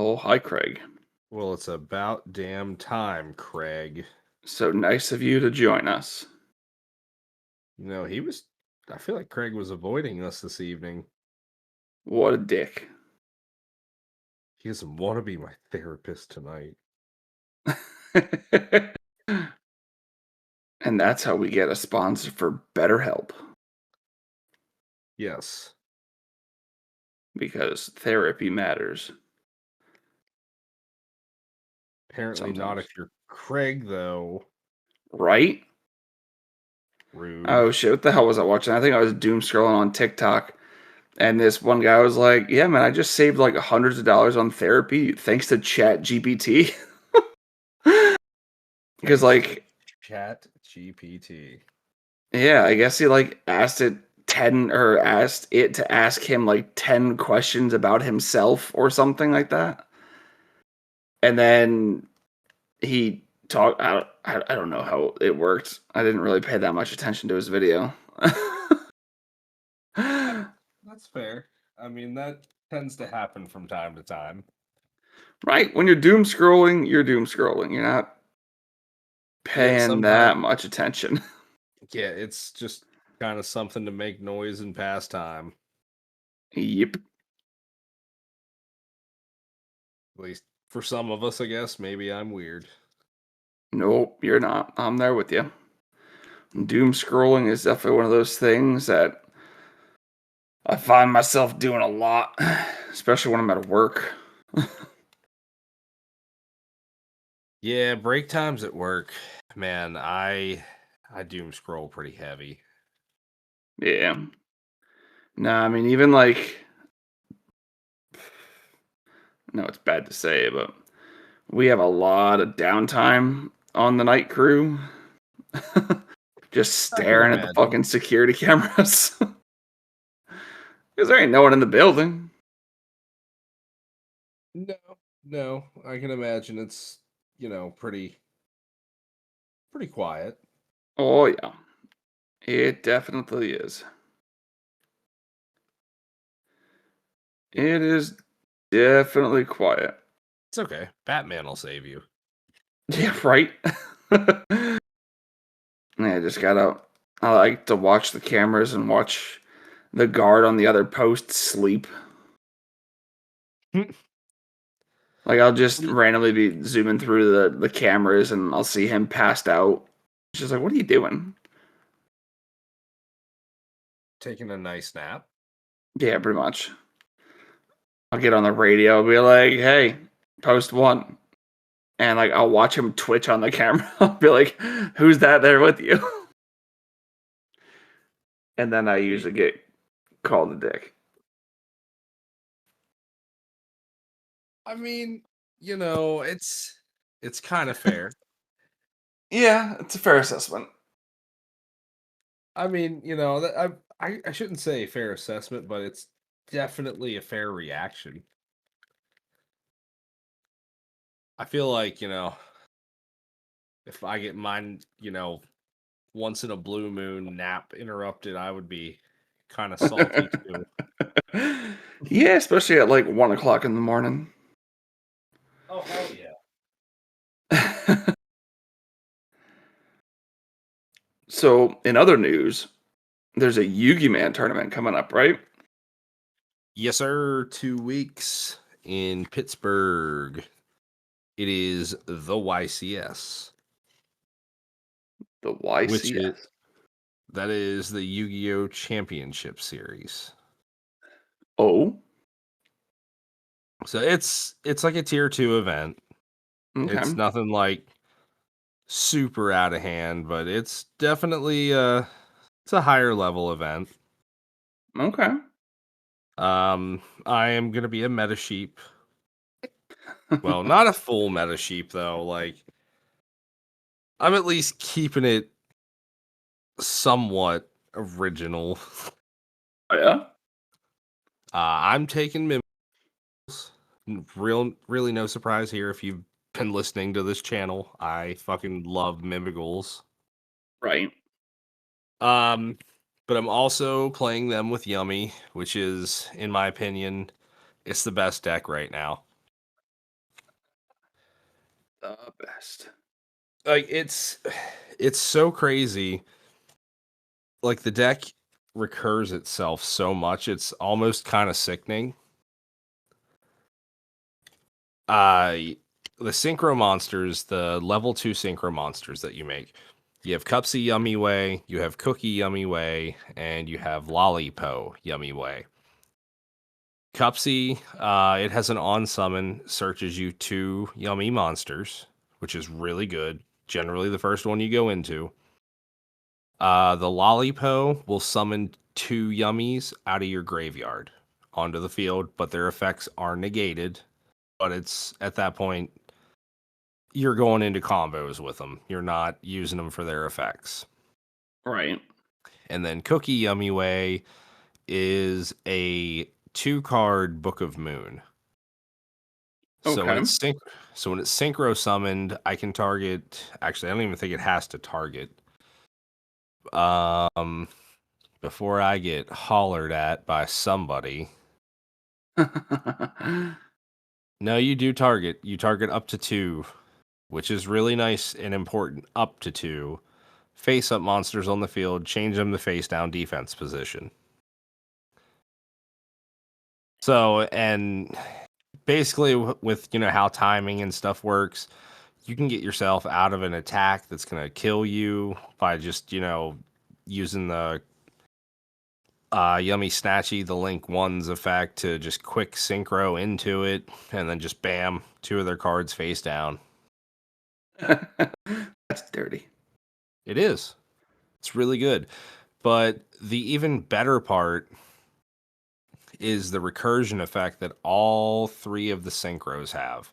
Oh, hi, Craig. Well, it's about damn time, Craig. So nice of you to join us. I feel like Craig was avoiding us this evening. What a dick. He doesn't want to be my therapist tonight. And that's how we get a sponsor for BetterHelp, Yes. because therapy matters Apparently not sometimes. if you're Craig, though. Right? Rude. Oh shit, what the hell was I watching? I think I was doom scrolling on TikTok, and this one guy was like, "Yeah, man, I just saved like hundreds of dollars on therapy thanks to Chat GPT." Because Thanks to like, Chat GPT. yeah, I guess he like asked it to ask him like 10 questions about himself or something like that. And then he talked. I don't know how it worked. I didn't really pay that much attention to his video. That's fair. I mean, that tends to happen from time to time. Right, when you're doom scrolling, you're doom scrolling. You're not Yeah, paying sometimes. that much attention. Yeah, it's just kind of something to make noise and pass time. Yep. At least for some of us, I guess. Maybe I'm weird. Nope, you're not. I'm there with you. Doom scrolling is definitely one of those things that I find myself doing a lot, especially when I'm at work. Yeah, break times at work. Man, I doom scroll pretty heavy. Yeah. Nah, I mean, even like, no, it's bad to say, but we have a lot of downtime on the night crew. Just I can staring at the imagine. fucking security cameras. Because there ain't no one in the building. No, no, I can imagine it's, pretty quiet. Oh, yeah. It definitely is. It is definitely quiet. It's okay. Batman will save you. Yeah, right? I just gotta. I like to watch the cameras and watch the guard on the other post sleep. Like, I'll just randomly be zooming through the cameras and I'll see him passed out. It's just like, what are you doing? Taking a nice nap. Yeah, pretty much. I'll get on the radio, I'll be like, hey, post one. And like I'll watch him twitch on the camera. I'll be like, who's that there with you? And then I usually get called a dick. I mean, it's kind of fair. Yeah, it's a fair assessment. I mean, that I shouldn't say fair assessment, but it's definitely a fair reaction. I feel like, if I get mine, once in a blue moon nap interrupted, I would be kind of salty too. Yeah, especially at like 1 o'clock in the morning. Oh hell yeah. So, in other news, there's a Yugi Man tournament coming up, right? Yes, sir. 2 weeks in Pittsburgh. It is the YCS, The which is YCS. that is the Yu-Gi-Oh Championship Series. Oh, So it's like a tier 2 event. It's okay. nothing like super out of hand, but it's definitely it's a higher level event. Okay. I am gonna be a meta sheep. Well, not a full meta sheep though. Like I'm at least keeping it somewhat original. Oh, yeah? I'm taking Mimbles. Really no surprise here if you've been listening to this channel. I fucking love Mimigles. Right. Um, but I'm also playing them with Yummy, which is, in my opinion, it's the best deck right now. The best. Like it's so crazy. Like the deck recurs itself so much, it's almost kind of sickening. Uh the synchro monsters, the level 2 synchro monsters that you make. You have Cupsy Yummy Way, you have Cookie Yummy Way, and you have Lollipo Yummy Way. Cupsy, it has an on summon, searches you 2 yummy monsters, which is really good. Generally the first one you go into. The Lollipo will summon 2 yummies out of your graveyard onto the field, but their effects are negated. But it's at that point, you're going into combos with them. You're not using them for their effects. Right. And then Cookie Yummy Way is a 2-card Book of Moon. So when Okay. it's synchro summoned, I can target. Actually, I don't even think it has to target. Um, before I get hollered at by somebody. No, you do target. You target up to 2, which is really nice and important. Up to 2 face-up monsters on the field. Change them to face-down defense position. So, and basically with how timing and stuff works, you can get yourself out of an attack that's going to kill you by just using the Yummy Snatchy, the Link One's effect, to just quick synchro into it, and then just bam, 2 of their cards face down. That's dirty. It is. It's really good. But the even better part is the recursion effect that all 3 of the synchros have.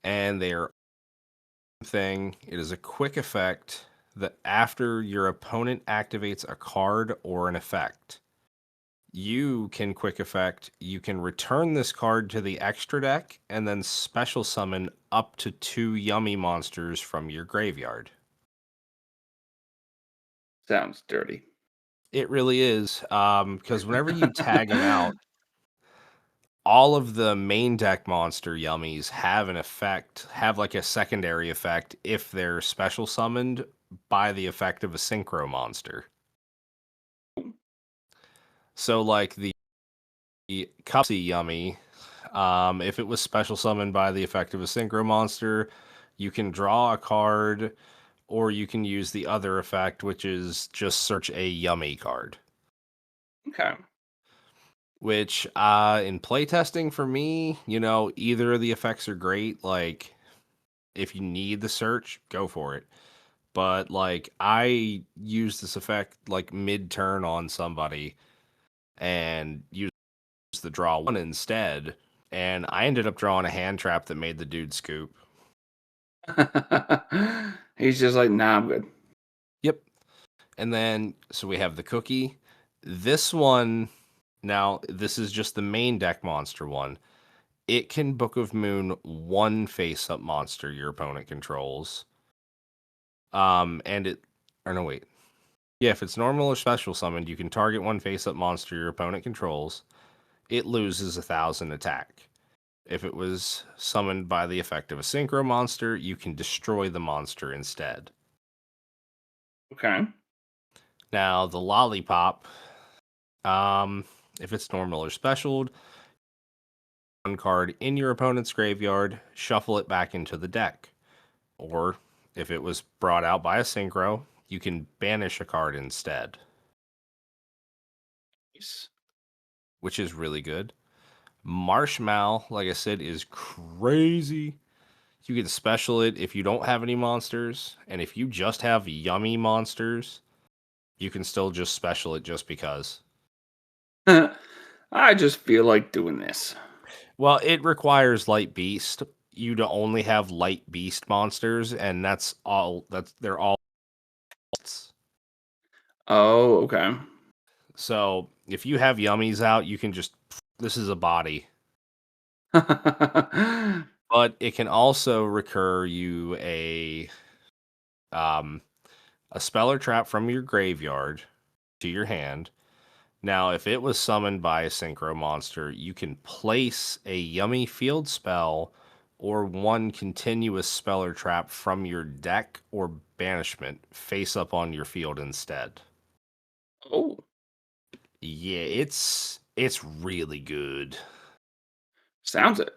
And they are thing. It is a quick effect that after your opponent activates a card or an effect, you can quick effect. You can return this card to the extra deck and then special summon up to 2 yummy monsters from your graveyard. Sounds dirty. It really is. Because whenever you tag them out, all of the main deck monster yummies have an effect, have like a secondary effect if they're special summoned by the effect of a synchro monster. So like the Cupsy Yummy, if it was special summoned by the effect of a synchro monster, you can draw a card, or you can use the other effect, which is just search a Yummy card. Okay. Which, in playtesting for me, either of the effects are great. Like, if you need the search, go for it. But, like, I used this effect, like, mid-turn on somebody and used the draw 1 instead, and I ended up drawing a hand trap that made the dude scoop. He's just like, nah, I'm good. Yep. And then, so we have the Cookie. This one, now, this is just the main deck monster one. It can Book of Moon 1 face-up monster your opponent controls. And it, or no, wait. Yeah, if it's normal or special summoned, you can target 1 face-up monster your opponent controls. It loses 1,000 attack. If it was summoned by the effect of a synchro monster, you can destroy the monster instead. Okay. Now, the Lollipop, if it's normal or specialed, 1 card in your opponent's graveyard, shuffle it back into the deck. Or if it was brought out by a synchro, you can banish a card instead, Nice. which is really good. Marshmallow, like I said, is crazy. You can special it if you don't have any monsters, and if you just have yummy monsters, you can still just special it just because. I just feel like doing this. Well, it requires light beast. You to only have light beast monsters, and that's all. They're all. Oh, okay. So if you have yummies out, you can just. This is a body. But it can also recur you a spell or trap from your graveyard to your hand. Now, if it was summoned by a synchro monster, you can place a yummy field spell or one continuous spell or trap from your deck or banishment face up on your field instead. Oh, Yeah, it's really good. sounds it.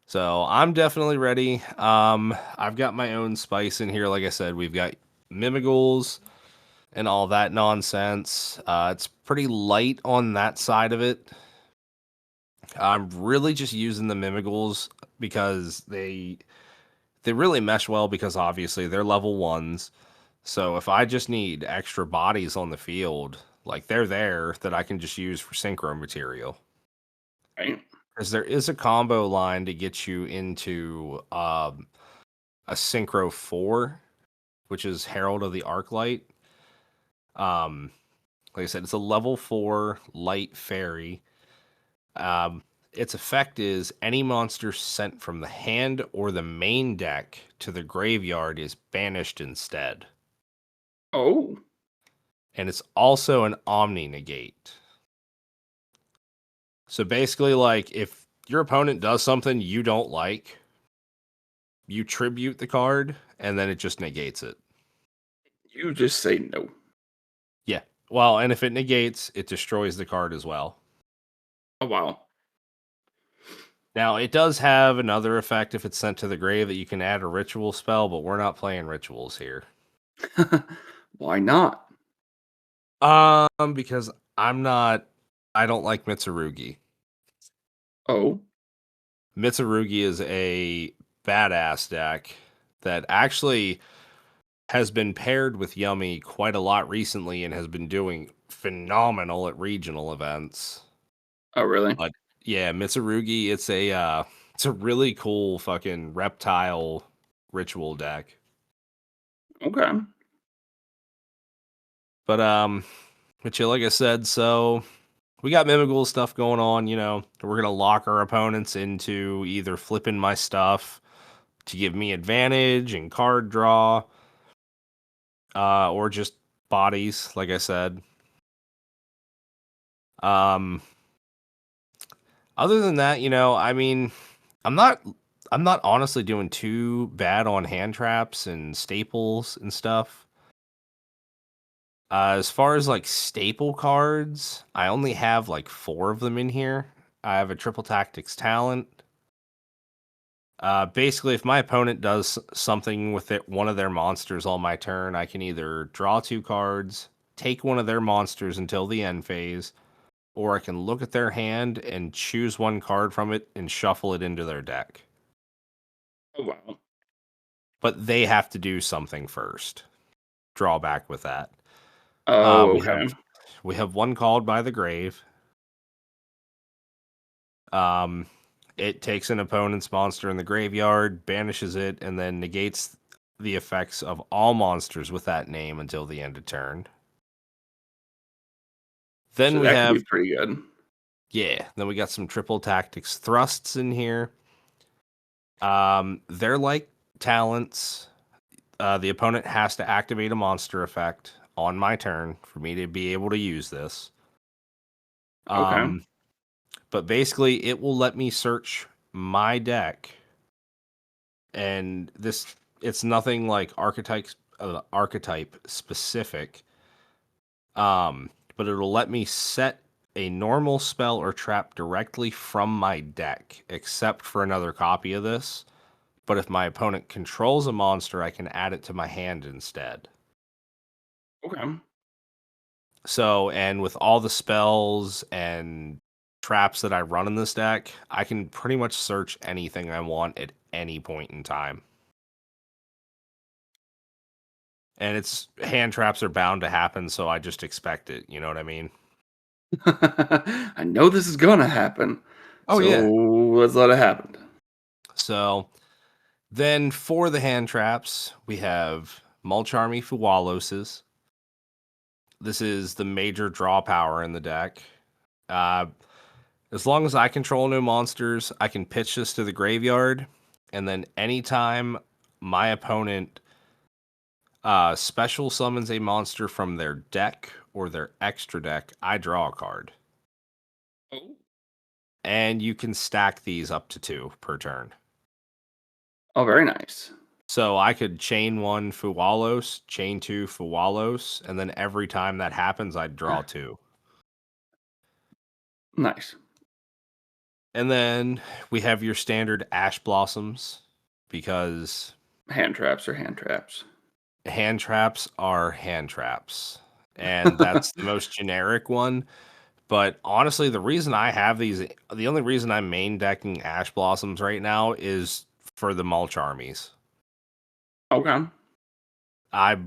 So I'm definitely ready. I've got my own spice in here. Like I said, we've got Mimigals and all that nonsense. It's pretty light on that side of it. I'm really just using the Mimigals because they really mesh well because obviously they're level ones. So if I just need extra bodies on the field, like they're there that I can just use for synchro material. Right. Because there is a combo line to get you into a synchro 4, which is Herald of the Arclight. Um, like I said, it's a level 4 light fairy. Um, its effect is any monster sent from the hand or the main deck to the graveyard is banished instead. Oh, And it's also an Omni negate. So basically, like, if your opponent does something you don't like, you tribute the card, and then it just negates it. you just say no. Yeah. Well, and if it negates, it destroys the card as well. Oh, wow. Now, it does have another effect if it's sent to the grave that you can add a ritual spell, but we're not playing rituals here. Why not? Because I don't like Mitsurugi. Oh, Mitsurugi is a badass deck that actually has been paired with Yummy quite a lot recently and has been doing phenomenal at regional events. oh, really? But yeah, Mitsurugi, it's a really cool fucking reptile ritual deck. Okay. But but yeah, like I said, so we got Mimigul stuff going on, you know. We're gonna lock our opponents into either flipping my stuff to give me advantage and card draw, or just bodies, like I said. Um, other than that, you know, I mean, I'm not I'm not honestly doing too bad on hand traps and staples and stuff. As far as like staple cards, I only have like 4 of them in here. I have a triple tactics talent. Basically, if my opponent does something with one of their monsters on my turn, I can either draw 2 cards, take one of their monsters until the end phase, or I can look at their hand and choose 1 card from it and shuffle it into their deck. Oh, wow. But they have to do something first. Drawback with that. Oh, We have okay. we have 1 called by the grave. Um, it takes an opponent's monster in the graveyard, banishes it, and then negates the effects of all monsters with that name until the end of turn. Then So we that could have, be pretty good. yeah, then we got some triple tactics thrusts in here. They're like talents. The opponent has to activate a monster effect on my turn for me to be able to use this. Okay. Um, but basically, it will let me search my deck, and this it's nothing like archetype specific. But it'll let me set a normal spell or trap directly from my deck, except for another copy of this. But if my opponent controls a monster, I can add it to my hand instead. Okay. So, and with all the spells and traps that I run in this deck, I can pretty much search anything I want at any point in time. And it's hand traps are bound to happen, so I just expect it. You know what I mean? I know this is gonna happen, Oh, so yeah. let's let it happen. So then for the hand traps, we have Mulcharmy Fuwaloses. This is the major draw power in the deck. Uh, as long as I control no monsters, I can pitch this to the graveyard, and then anytime my opponent special summons a monster from their deck or their extra deck, I draw a card. Oh. and you can stack these up to 2 per turn. Oh, very nice. So I could chain 1 Fuwalos, chain 2 Fuwalos, and then every time that happens, I'd draw 2. Nice. And then we have your standard Ash Blossoms, because Hand traps are hand traps. hand traps are hand traps. And that's the most generic one. But honestly, the reason I have these, the only reason I'm main decking Ash Blossoms right now is for the mulch armies. Okay. I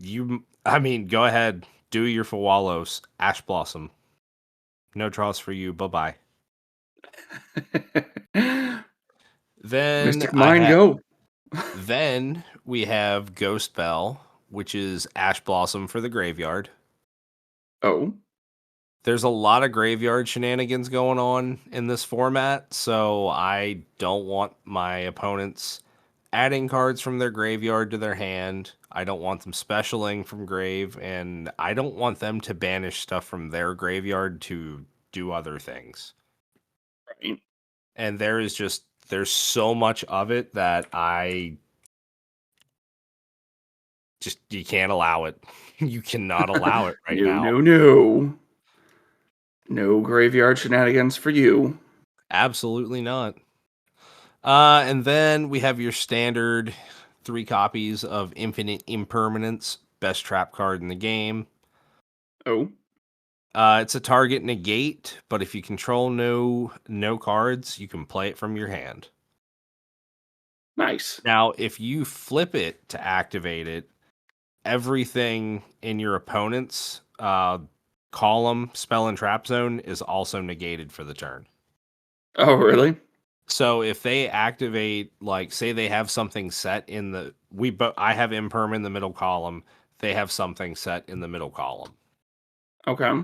mean, go ahead, do your Fawalos, Ash Blossom. No draws for you. Bye-bye. Then Mystic Mind go. then we have Ghost Bell, which is Ash Blossom for the graveyard. Oh. There's a lot of graveyard shenanigans going on in this format, so I don't want my opponents adding cards from their graveyard to their hand. I don't want them specialing from grave, and I don't want them to banish stuff from their graveyard to do other things. Right. And there's so much of it that you can't allow it. You cannot allow it right now. No. No graveyard shenanigans for you. Absolutely not. And then we have your standard 3 copies of Infinite Impermanence, best trap card in the game. Oh. It's a target negate, but if you control no cards, you can play it from your hand. Nice. Now, if you flip it to activate it, everything in your opponent's column, spell, and trap zone is also negated for the turn. Oh, really? So if they activate, like, say they have something set in the I have imperm in the middle column, they have something set in the middle column. Okay.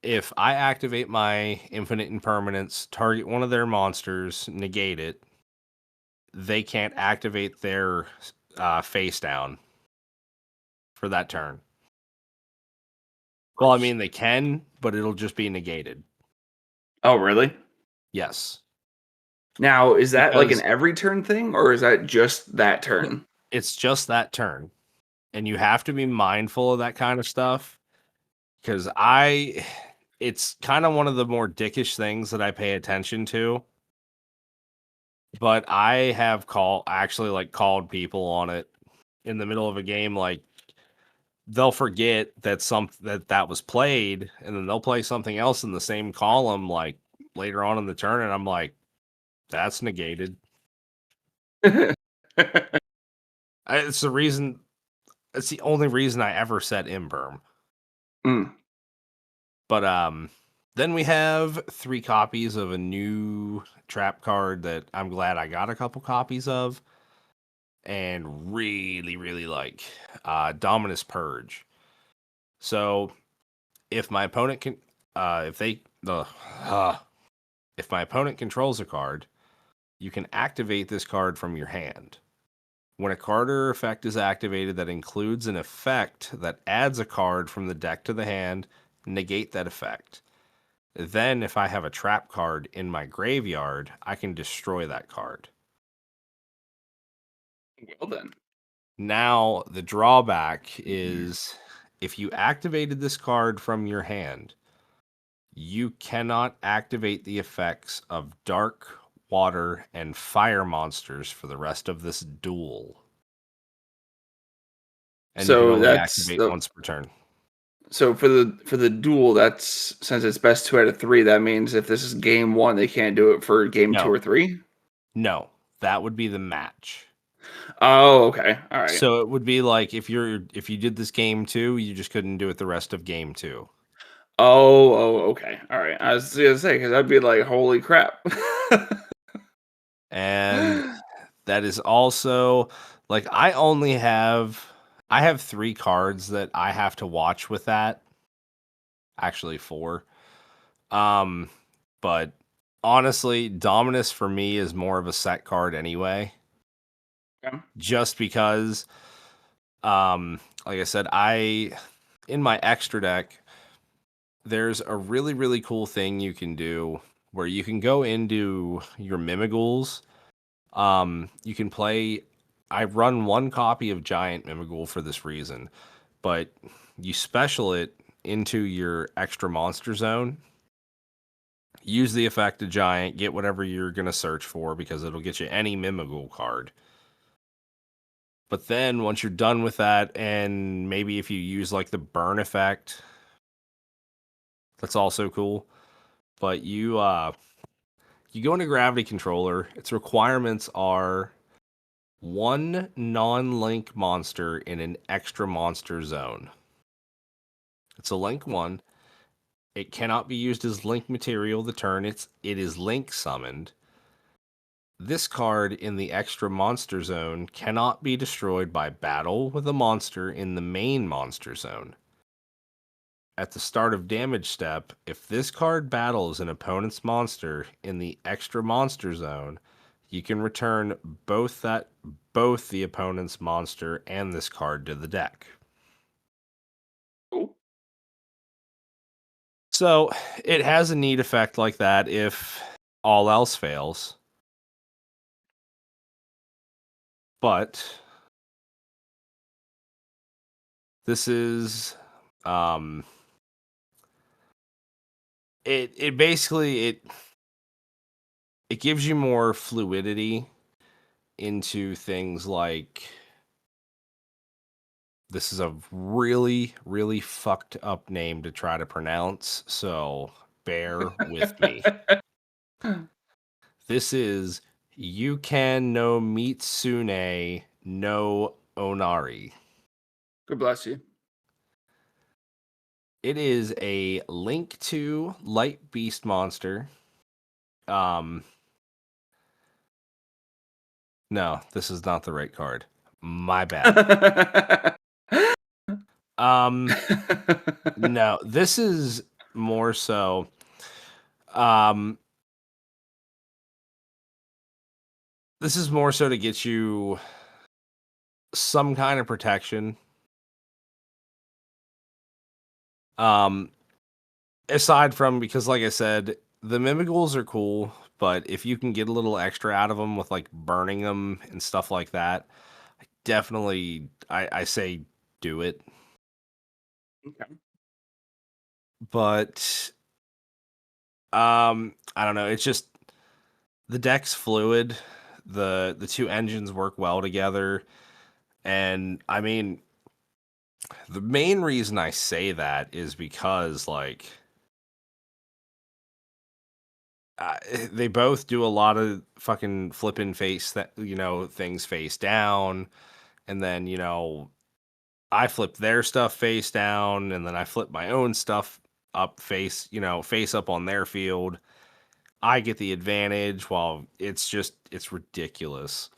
If I activate my infinite impermanence, target one of their monsters, negate it, they can't activate their face down for that turn. Well, I mean, they can, but it'll just be negated. Oh, really? Yes. Now, is that like Because an every turn thing, or is that just that turn? it's just that turn. And you have to be mindful of that kind of stuff. Because it's kind of one of the more dickish things that I pay attention to. But I have called people on it in the middle of a game. Like, they'll forget that was played, and then they'll play something else in the same column, like later on in the turn, and I'm like, that's negated. It's the reason. It's the only reason I ever set imperm. Mm. But then we have 3 copies of a new trap card that I'm glad I got a couple copies of, and really, really like Dominus Purge. So if my opponent can, if my opponent controls a card, you can activate this card from your hand. When a card or effect is activated that includes an effect that adds a card from the deck to the hand, negate that effect. Then, if I have a trap card in my graveyard, I can destroy that card. Well then. Now, the drawback is if you activated this card from your hand, you cannot activate the effects of dark, water, and fire monsters for the rest of this duel. And you can So only that's activate once per turn. so for the duel. That's since it's best 2 out of 3. That means if this is game 1, they can't do it for game 2 No. or 3. No, that would be the match. Oh, okay. All right. So it would be like if you did this game 2, you just couldn't do it the rest of game 2. Okay. All right. I was gonna say because I'd be like, holy crap. And that is also like I have 3 cards that I have to watch with that. Actually 4. But honestly, Dominus for me is more of a set card anyway. Okay. Just because like I said, in my extra deck, there's a really, really cool thing you can do where you can go into your Mimigools. You can play. I run one copy of Giant Mimighoul for this reason, but you special it into your extra monster zone. Use the effect of Giant, get whatever you're gonna search for because it'll get you any Mimighoul card. But then once you're done with that, and maybe if you use like the burn effect, that's also cool. But you go into Gravity Controller. Its requirements are one non-link monster in an extra monster zone. It's a link 1. It cannot be used as link material the turn it is link summoned. This card in the extra monster zone cannot be destroyed by battle with a monster in the main monster zone. At the start of damage step, if this card battles an opponent's monster in the extra monster zone, you can return both the opponent's monster and this card to the deck. Cool. So it has a neat effect like that if all else fails. But this is it basically it gives you more fluidity into things like, this is a really, really fucked up name to try to pronounce, so bear with me. This is Yukan no Mitsune no Onari. God bless you. It is a Link 2 Light Beast monster. No, this is not the right card. My bad. No, this is more so this is more so to get you some kind of protection. Aside from, because like I said, the Mimighouls are cool, but if you can get a little extra out of them with like burning them and stuff like that, definitely I say do it. Okay. But I don't know, it's just the deck's fluid. The two engines work well together. And I mean, the main reason I say that is because like they both do a lot of fucking flipping face that things face down, and then I flip their stuff face down, and then I flip my own stuff up face up on their field. I get the advantage while it's ridiculous.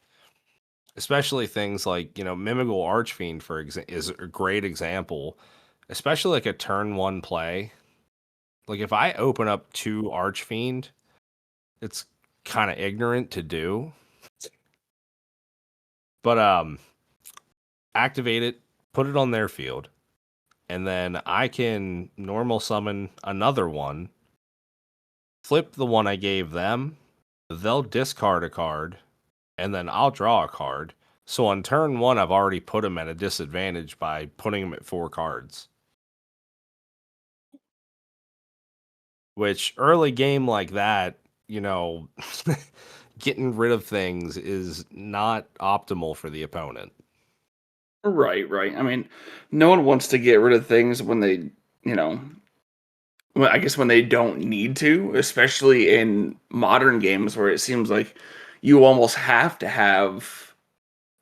Especially things like Mimigal Archfiend is a great example, especially like a turn 1 play. Like if I open up 2 Archfiend, it's kind of ignorant to do. But activate it, put it on their field, and then I can normal summon another one, flip the one I gave them, they'll discard a card, and then I'll draw a card. So on turn 1, I've already put them at a disadvantage by putting them at 4 cards. Which early game like that, getting rid of things is not optimal for the opponent. Right, right. I mean, no one wants to get rid of things when they, you know, well, I guess when they don't need to, especially in modern games where it seems like you almost have to have,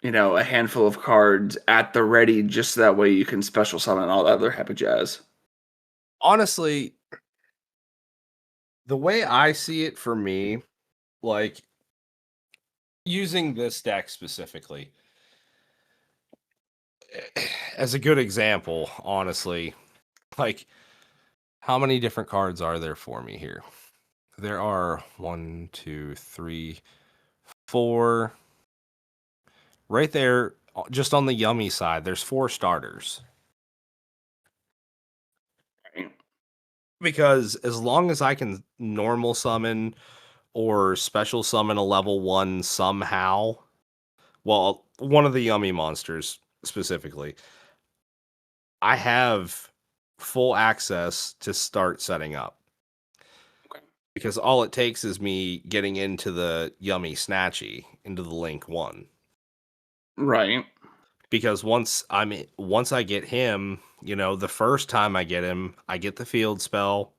a handful of cards at the ready just so that way you can special summon all that other happy jazz. Honestly, the way I see it for me, like using this deck specifically as a good example, honestly, like how many different cards are there for me here? There are 1, 2, 3, 4. Right there, just on the yummy side, there's 4 starters. Right? Because as long as I can normal summon or special summon a level 1 somehow, well, one of the yummy monsters specifically, I have full access to start setting up. Okay. Because all it takes is me getting into the yummy snatchy, into the link 1. Right. Because once I get him, the first time I get him, I get the field spell,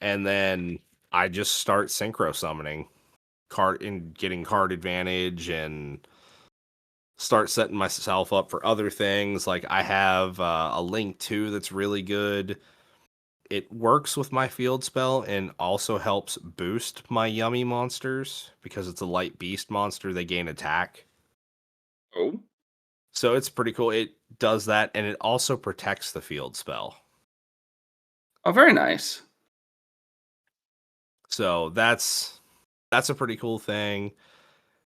and then I just start synchro summoning card and getting card advantage and start setting myself up for other things. Like I have a link 2 that's really good. It works with my field spell and also helps boost my yummy monsters because it's a light beast monster. They gain attack. Oh. So it's pretty cool. It does that and it also protects the field spell. Oh, very nice. So that's a pretty cool thing.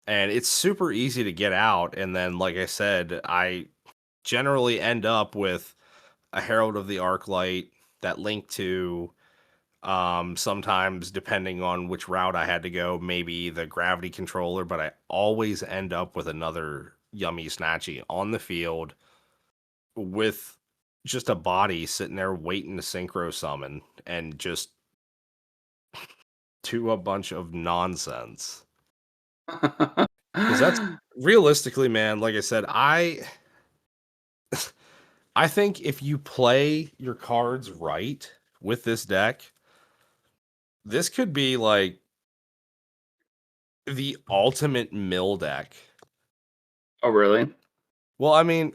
And it's super easy to get out. And then, like I said, I generally end up with a Herald of the Arclight, that link to sometimes depending on which route I had to go, maybe the gravity controller, but I always end up with another yummy snatchy on the field with just a body sitting there waiting to synchro summon and just do a bunch of nonsense. Because that's realistically, man, like I said, I think if you play your cards right with this deck, this could be like the ultimate mill deck. Oh, really? Well, I mean,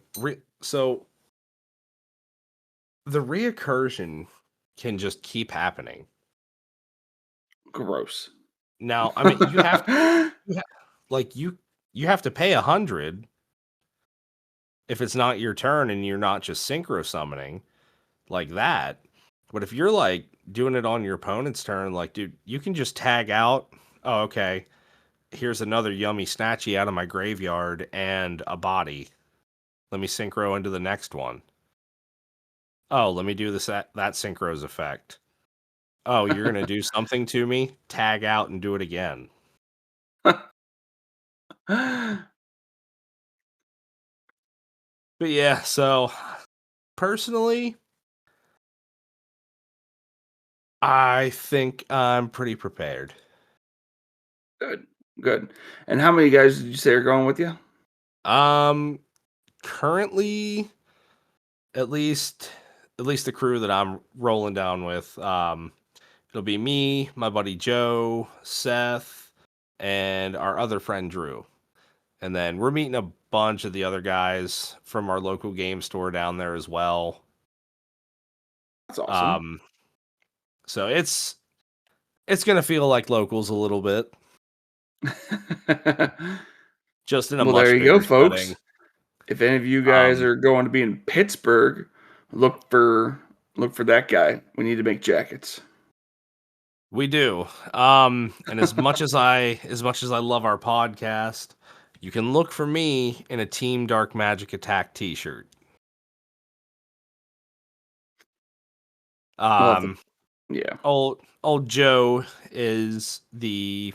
so the reoccursion can just keep happening. Gross. Now, I mean, you ha- like you have to pay 100 if it's not your turn and you're not just synchro summoning like that. But if you're like doing it on your opponent's turn, like, dude, you can just tag out. Oh, okay. Here's another yummy snatchy out of my graveyard and a body. Let me synchro into the next one. Oh, let me do that synchro's effect. Oh, you're gonna do something to me? Tag out and do it again. But yeah, so personally, I think I'm pretty prepared. Good, good. And how many guys did you say are going with you? Um, currently, at least the crew that I'm rolling down with, it'll be me, my buddy Joe, Seth, and our other friend Drew. And then we're meeting a bunch of the other guys from our local game store down there as well. That's awesome. Um, so it's gonna feel like locals a little bit, just in a Well, there much you go, bigger setting. folks. If any of you guys Um, are going to be in Pittsburgh, look for that guy. We need to make jackets. we do. And as much as I love our podcast, you can look for me in a Team Dark Magic Attack T-shirt. We'll have to, Um, yeah, old Joe is the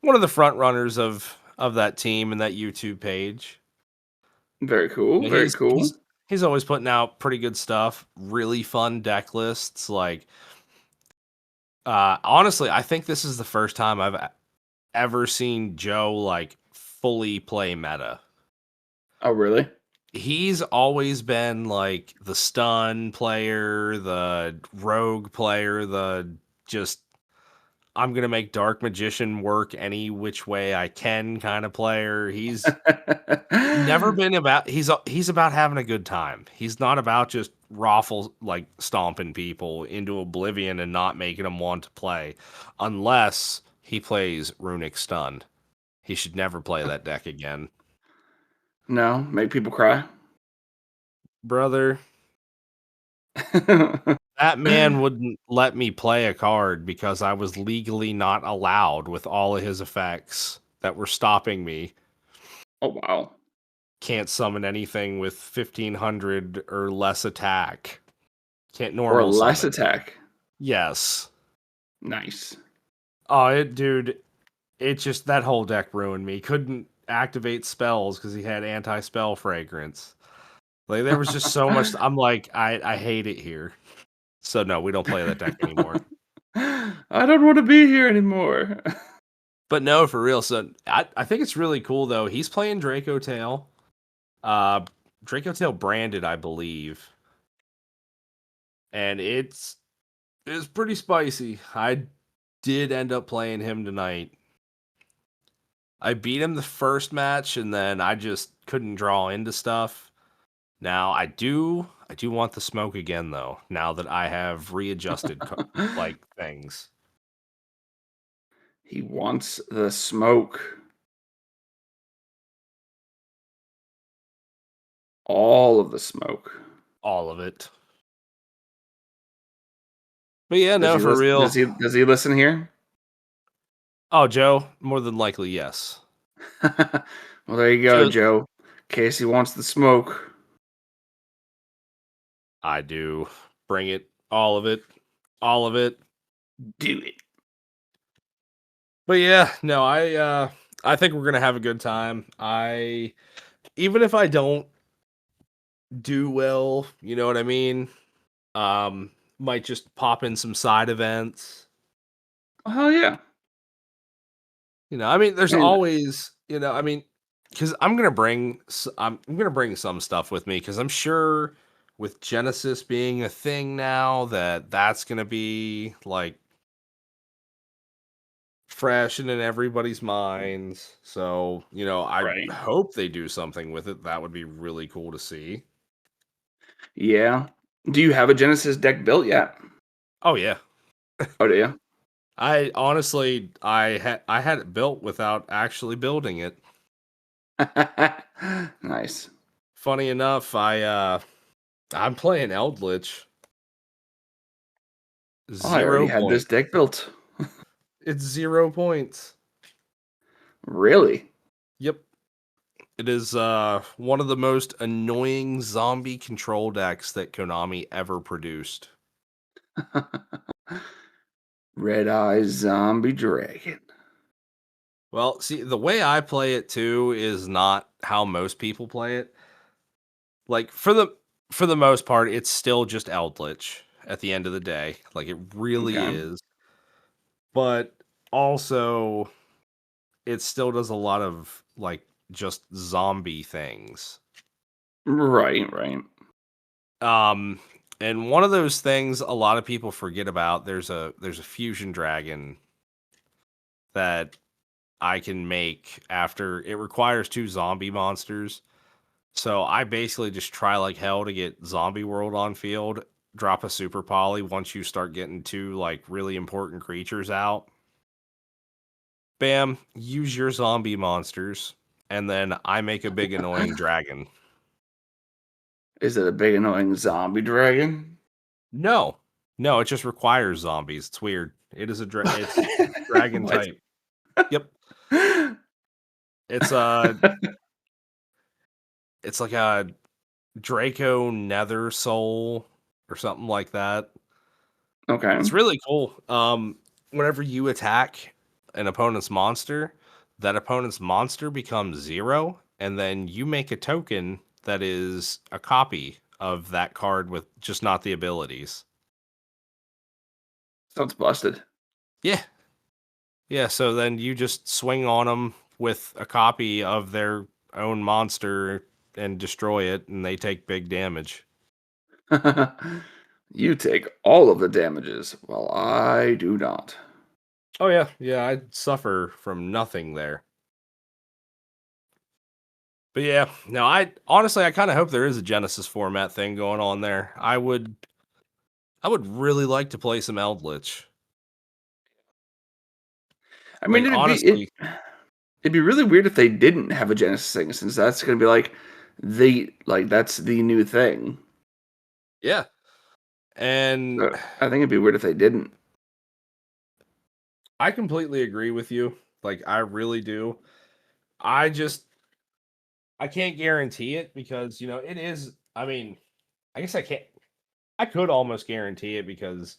one of the front runners of that team and that YouTube page. very cool, Yeah, very cool. he's always putting out pretty good stuff, really fun deck lists. Like, honestly, I think this is the first time I've ever seen Joe like fully play meta. Oh, really? He's always been like the stun player, the rogue player, the just I'm gonna make Dark Magician work any which way I can kind of player. He's never been about he's about having a good time. He's not about just raffle like stomping people into oblivion and not making them want to play unless he plays Runic Stun. He should never play that deck again. No, make people cry. Brother, that man wouldn't let me play a card because I was legally not allowed with all of his effects that were stopping me. Oh, wow. Can't summon anything with 1500 or less attack. Can't Or normal less summon. attack. Yes. Nice. Oh, dude, it just that whole deck ruined me. Couldn't activate spells because he had anti-spell fragrance. Like there was just so much. I'm like, I hate it here. So no, we don't play that deck anymore. I don't want to be here anymore. But no, for real. So I think it's really cool though. He's playing Draco Tail. Uh Draco Tail branded, I believe. And it's pretty spicy. I did end up playing him tonight. I beat him the first match and then I just couldn't draw into stuff. Now I do want the smoke again though. Now that I have readjusted like things. He wants the smoke. All of the smoke. All of it. But yeah, Does no, he for listen? real. Does he listen here? Oh, Joe, more than likely, yes. Well, there you go, Joe, Joe. Casey wants the smoke. I do. Bring it. All of it. All of it. Do it. But yeah, no, I think we're gonna have a good time. I even if I don't do well, you know what I mean? Might just pop in some side events. Oh, hell yeah. I mean, I there's mean, always, I mean, because I'm gonna bring some stuff with me because I'm sure with Genesis being a thing now that's gonna be like fresh and in everybody's minds. So I right. hope they do something with it. That would be really cool to see. Yeah. Do you have a Genesis deck built yet? Oh yeah, Oh, do you? I honestly I had it built without actually building it. Nice. Funny enough, I'm playing Eldritch. Oh, I already Zero had this point. deck built. It's 0 points. Really? Yep. It is one of the most annoying zombie control decks that Konami ever produced. Red Eye Zombie Dragon. Well, see, the way I play it too is not how most people play it. Like for the most part, it's still just Eldritch at the end of the day. Like it really Okay. is. But also it still does a lot of like just zombie things. Right, right. Um, and one of those things a lot of people forget about. There's a fusion dragon that I can make after it requires two zombie monsters. So I basically just try like hell to get Zombie World on field, drop a super poly once you start getting two like really important creatures out. Bam, use your zombie monsters, and then I make a big annoying dragon. Is it a big annoying zombie dragon? No, no, it just requires zombies. It's weird. It's dragon What? type. Yep. It's it's like a Draco Nether Soul or something like that. Okay. It's really cool. Whenever you attack an opponent's monster, that opponent's monster becomes 0, and then you make a token that is a copy of that card with just not the abilities. Sounds busted. Yeah. Yeah, so then you just swing on them with a copy of their own monster and destroy it, and they take big damage. You take all of the damages, while I do not. Oh yeah, yeah, I suffer from nothing there. But yeah, no, I honestly I kind of hope there is a Genesis format thing going on there. I would really like to play some Eldritch. I mean, Like honestly, it'd be really weird if they didn't have a Genesis thing, since that's gonna be that's the new thing. yeah. And So I think it'd be weird if they didn't. I completely agree with you. Like I really do. I just I can't guarantee it because it is I mean, I guess I can't. I could almost guarantee it because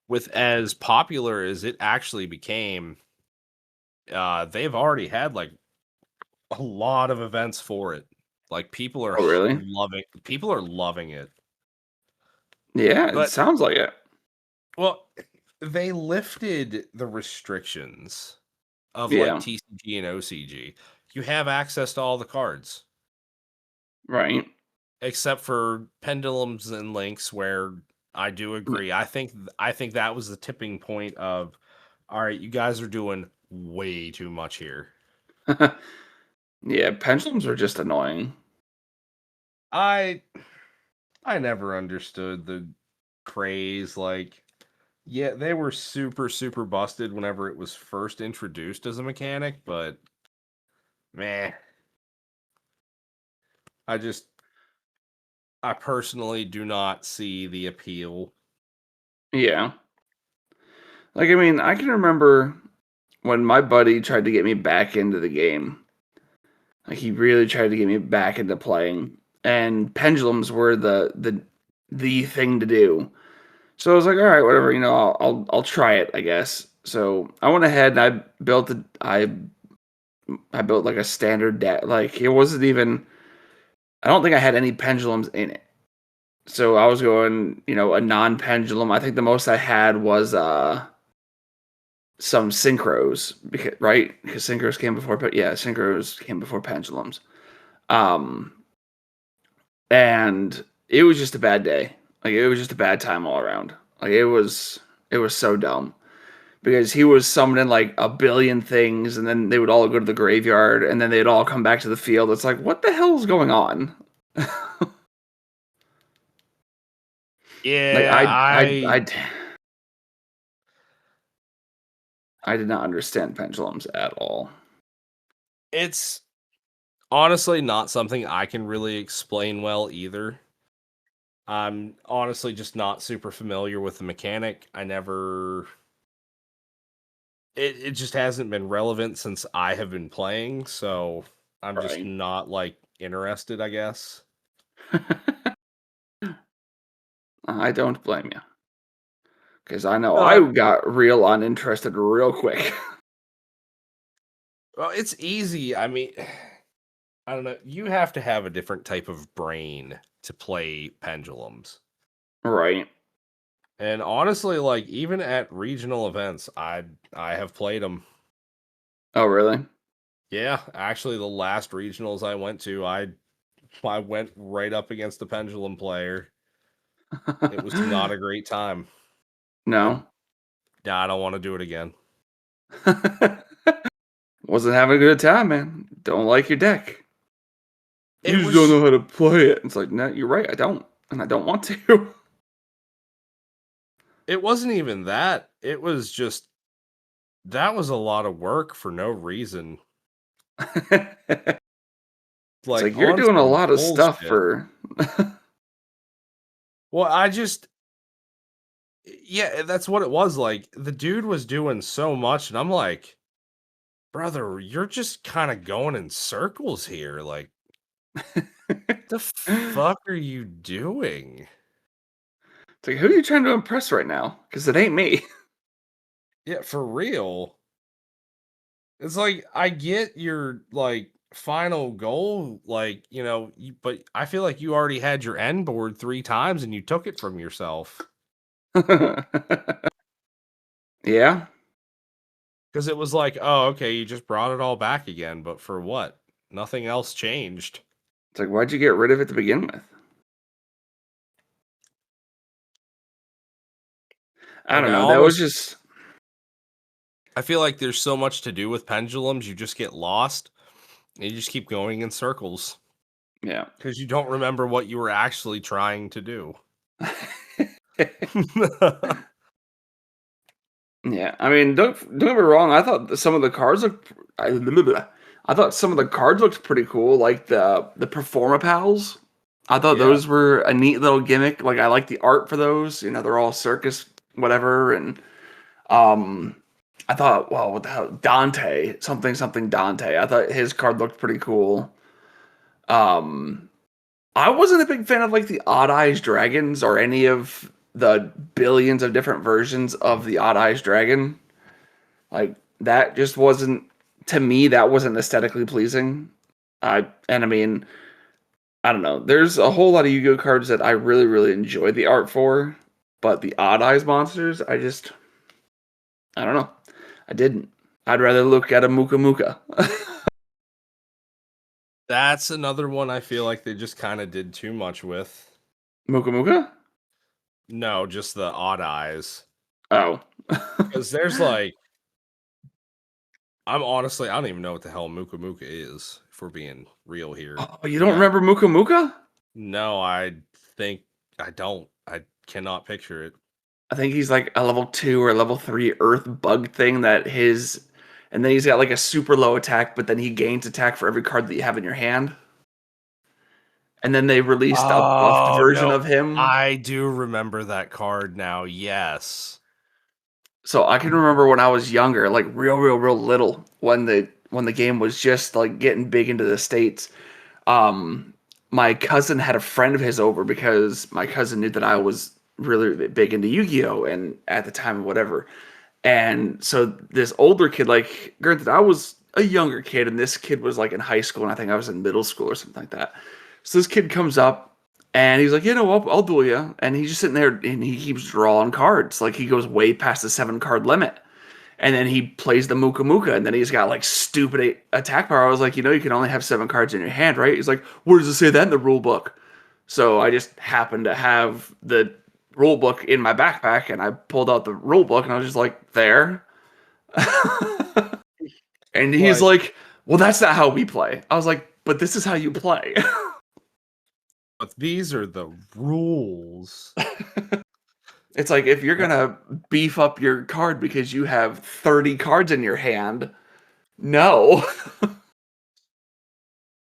with as popular as it actually became, they've already had like a lot of events for it. Like Oh, really? people are loving it. Yeah, it But sounds like it. well, they lifted the restrictions of like Yeah, TCG and OCG. You have access to all the cards right. except for pendulums and links where I do agree. I think that was the tipping point of all right, you guys are doing way too much here. Yeah, pendulums are just annoying. I I never understood the craze. Like, yeah, they were super busted whenever it was first introduced as a mechanic, but meh. I just I personally do not see the appeal. Yeah. Like, I mean, I can remember when my buddy tried to get me back into the game. Like, he really tried to get me back into playing, and pendulums were the thing to do. So I was like, all right, whatever, I'll try it, I guess. So I went ahead and I built like a standard deck. Like, it wasn't even. I don't think I had any pendulums in it. So I was going, a non-pendulum. I think the most I had was some synchros, because synchros came before, but yeah, synchros came before pendulums. Um, and it was just a bad day. Like, it was just a bad time all around. Like, it was so dumb because he was summoning like a billion things, and then they would all go to the graveyard, and then they'd all come back to the field. It's like, what the hell is going on? Like, Yeah, I did not understand pendulums at all. it's honestly not something I can really explain well either. I'm honestly just not super familiar with the mechanic. It just hasn't been relevant since I have been playing, so I'm just Right. not like interested, I guess. I don't blame you, because I know No, I got real uninterested real quick. well, it's easy. I mean, I don't know. You have to have a different type of brain to play pendulums. Right. And honestly, like even at regional events, I have played them. Oh, really? Yeah, actually, the last regionals I went to, I went right up against the pendulum player. It was not a great time. I No. I don't want to do it again. Wasn't having a good time, man. Don't like your deck. You It just don't was know how to play it. It's like, no, you're right. I don't, and I don't want to. it wasn't even that. It was just that was a lot of work for no reason. It's Like like you're on doing a some lot of stuff bullshit. for. Well, I just yeah, that's what it was like. The dude was doing so much, and I'm like, brother, you're just kind of going in circles here. Like, the It's fuck are you doing? like, who are you trying to impress right now? Because it ain't me. Yeah, for real. It's like I get your like final goal, like but I feel like you already had your end board 3 times and you took it from yourself Yeah. because it was like, oh, okay, you just brought it all back again, but for what? Nothing else changed. It's like, why'd you get rid of it to begin with? I Like don't know. That was just. I feel like there's so much to do with pendulums, you just get lost and you just keep going in circles Yeah. because you don't remember what you were actually trying to do. Yeah, I mean, don't get me wrong. I thought some of the cards looked. I thought some of the cards looked pretty cool, like the Performa Pals. I thought Yeah. those were a neat little gimmick. Like, I like the art for those. They're all circus whatever, and um, I thought, well, what the hell, Dante, something Dante. I thought his card looked pretty cool. Um, I wasn't a big fan of like the Odd Eyes Dragons or any of the billions of different versions of the Odd Eyes Dragon. Like that just wasn't to me. That wasn't aesthetically pleasing. I mean, I don't know. There's a whole lot of Yu-Gi-Oh cards that I really really enjoy the art for, but the Odd Eyes monsters, I don't know. I didn't. I'd rather look at a Muka Muka. That's another one I feel like they just kind of did too much with. Muka Muka? No, just the odd eyes. Oh. Because there's like, I don't even know what the hell Muka Muka is, if we're being real here. Oh, you don't remember Muka Muka? No, I think I don't. I cannot picture it. I think he's like a level 2 or level 3 earth bug thing and then he's got like a super low attack, but then he gains attack for every card that you have in your hand. And then they released a buffed version of him. I do remember that card now, yes. So I can remember when I was younger, like real little, when the game was just like getting big into the States. My cousin had a friend of his over because my cousin knew that I was really big into Yu-Gi-Oh! And at the time, whatever. And so this older kid, like, granted, I was a younger kid, and this kid was like in high school, and I think I was in middle school or something like that. So this kid comes up, and he's like, I'll duel you. And he's just sitting there, and he keeps drawing cards. Like, he goes way past the 7-card limit. And then he plays the Muka Muka, and then he's got like stupid attack power. I was like, you can only have 7 cards in your hand, right? He's like, where does it say that in the rule book? So I just happened to have the rule book in my backpack, and I pulled out the rule book, and I was just like, there. And he's like, well, that's not how we play. I was like, but this is how you play. But these are the rules. It's like, if you're gonna beef up your card because you have 30 cards in your hand, no.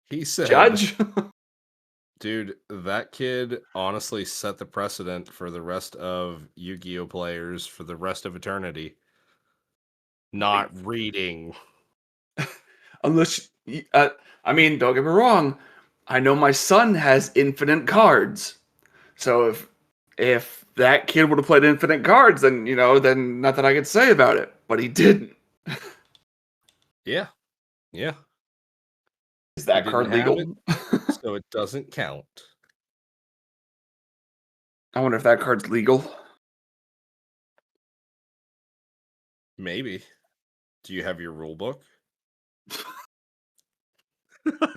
He said, Judge. Dude, that kid honestly set the precedent for the rest of Yu-Gi-Oh players for the rest of eternity. Not reading. Unless, I mean, don't get me wrong. I know my son has infinite cards. So if that kid would have played infinite cards, then, then nothing I could say about it. But he didn't. Yeah. Yeah. Is that card legal? So it doesn't count. I wonder if that card's legal. Maybe. Do you have your rule book?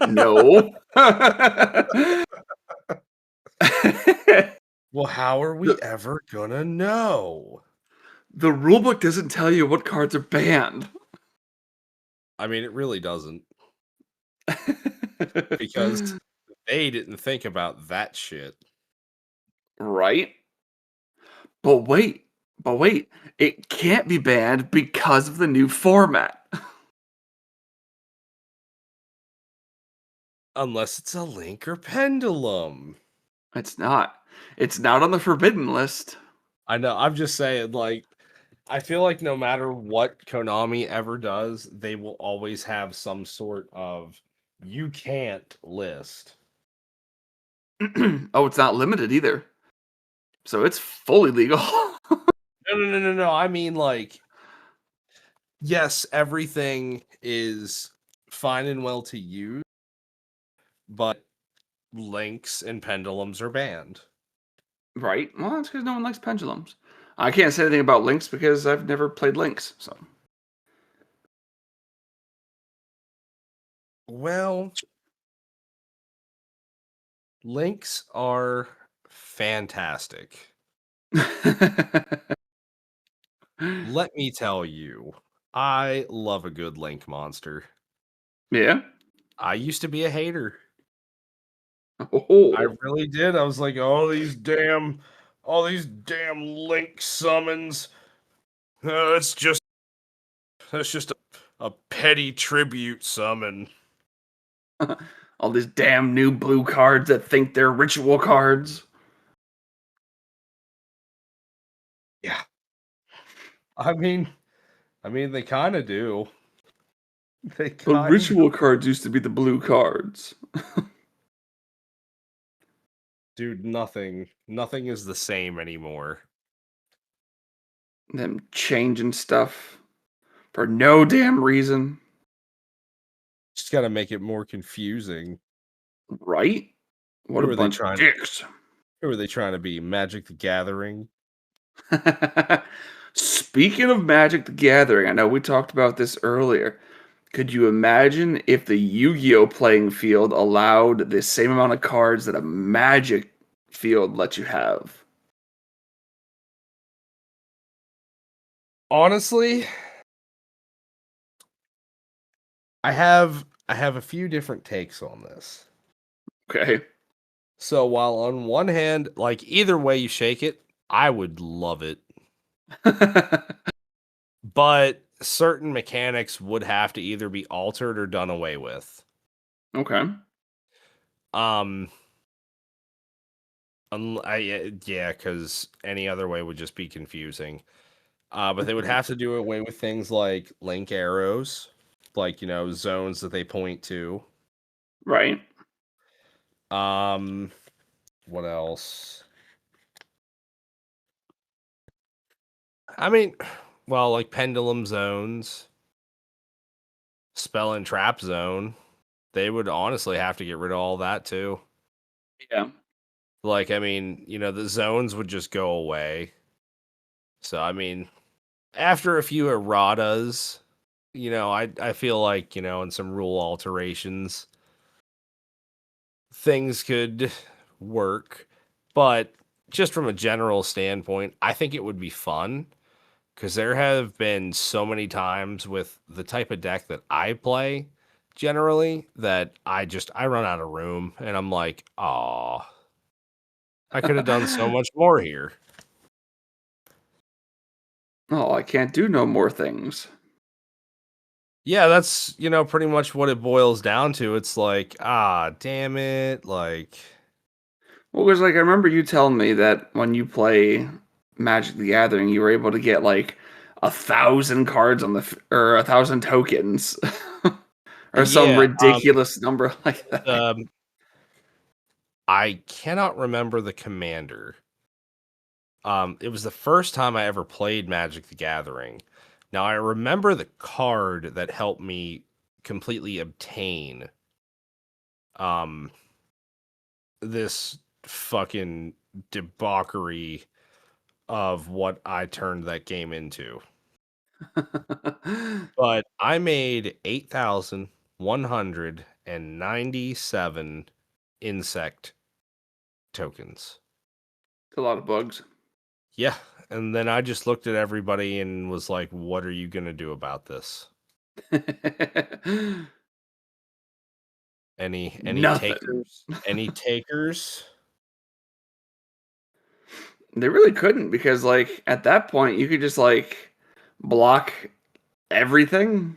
No. Well, how are we ever gonna know? The rulebook doesn't tell you what cards are banned. I mean, it really doesn't. Because they didn't think about that shit. Right? But wait. It can't be banned because of the new format. Unless it's a link or pendulum. It's not. It's not on the forbidden list. I know. I'm just saying, like, I feel like no matter what Konami ever does, they will always have some sort of you can't list. Oh, it's not limited either. So it's fully legal. No. I mean, like, yes, everything is fine and well to use, but links and pendulums are banned. Right? Well, that's because no one likes pendulums. I can't say anything about links because I've never played links. So, well, links are fantastic. Let me tell you, I love a good link monster. Yeah. I used to be a hater. Oh. I really did. I was like, all these damn link summons. That's just a petty tribute summon. All these damn new blue cards that think they're ritual cards. Yeah. I mean, they kind of do. The ritual cards used to be the blue cards. Dude, nothing is the same anymore. Them changing stuff for no damn reason, Just got to make it more confusing. right? What a Who are they bunch of trying dicks. Who are they trying to be? Magic the Gathering? Speaking of Magic the Gathering, I know we talked about this earlier. Could you imagine if the Yu-Gi-Oh playing field allowed the same amount of cards that a Magic field lets you have? Honestly, I have a few different takes on this. Okay. So while on one hand, like either way you shake it, I would love it. But certain mechanics would have to either be altered or done away with. Okay. Um yeah, because any other way would just be confusing. But they would have to do away with things like link arrows, like zones that they point to. Right. Um, what else? I mean, well, like pendulum zones, spell and trap zone. They would honestly have to get rid of all that too. Yeah. Like, I mean, the zones would just go away. So, I mean, after a few erratas, I feel like, in some rule alterations, things could work. But just from a general standpoint, I think it would be fun because there have been so many times with the type of deck that I play generally that I run out of room and I'm like, oh, I could have done so much more here. Oh, I can't do no more things. Yeah, that's pretty much what it boils down to. It's like, damn it, like Well, because like I remember you telling me that when you play Magic the Gathering, you were able to get like 1,000 cards on or 1,000 tokens, or some yeah, ridiculous number like that. the I cannot remember the commander. It was the first time I ever played Magic the Gathering. Now I remember the card that helped me completely obtain um this fucking debauchery of what I turned that game into. But I made 8,197 insect tokens. A lot of bugs. Yeah, and then I just looked at everybody and was like, "What are you gonna do about this? Any Nothing. takers? Any takers?" They really couldn't because like at that point you could just like block everything.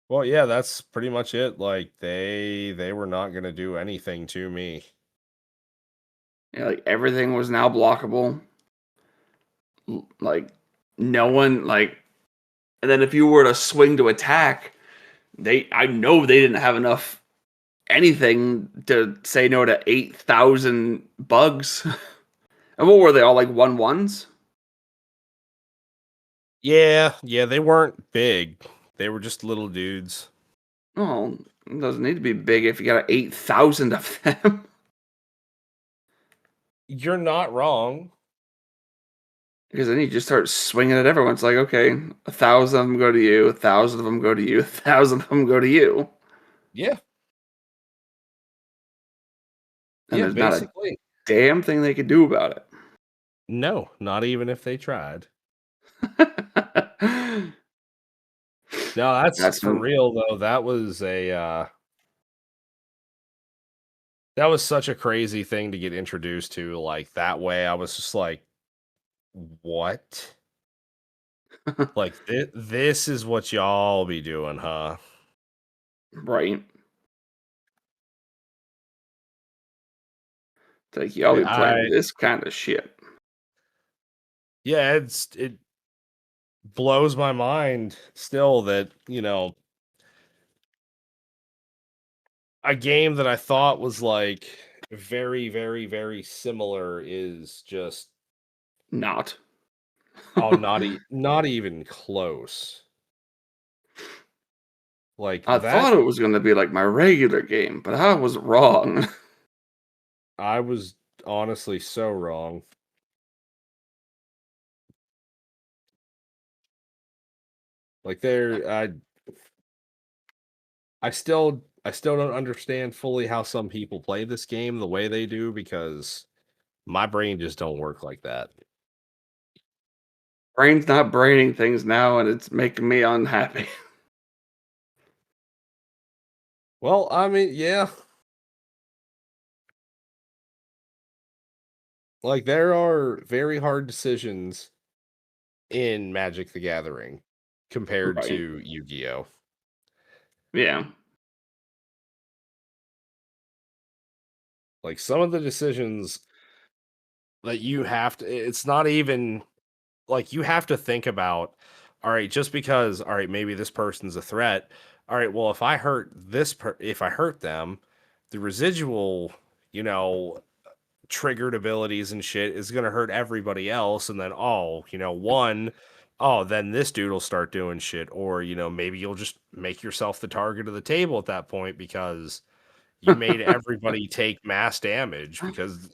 Well, yeah, that's pretty much it. Like they were not gonna do anything to me. Yeah, like everything was now blockable. Like no one like, and then if you were to swing to attack, I know they didn't have enough anything to say no to 8,000 bugs. And what were they all like one ones? Yeah, they weren't big. They were just little dudes. Oh, it doesn't need to be big if you got 8,000 of them. You're not wrong. Because then you just start swinging at everyone. It's like, okay, 1,000 of them go to you, 1,000 of them go to you, 1,000 of them go to you, Yeah, and yeah, there's not a basically. damn thing they could do about No, not even if they tried. it. No, that's That's for real though. That was such a crazy thing to get introduced to like that way. I was just like, "What? Like this is what y'all be doing, huh?" right. It's like y'all be playing I this kind of shit. Yeah, it blows my mind still that, a game that I thought was like very, very, very similar is just Not. oh, not even close. Like I that, thought it was gonna be like my regular game, but I was wrong. I was honestly so wrong. Like there, I still don't understand fully how some people play this game the way they do because my brain just don't work like that. Brain's not braining things now, and it's making me unhappy. Well, I mean, yeah, like there are very hard decisions in Magic the Gathering compared Right. to Yu-Gi-Oh. Yeah. Like some of the decisions that you have to, it's not even like you have to think about, all right, just because, all right, maybe this person's a threat. All right, well, if I hurt them, the residual, you know, triggered abilities and shit is going to hurt everybody else. And then, then this dude will start doing shit. Or, maybe you'll just make yourself the target of the table at that point because you made everybody take mass damage because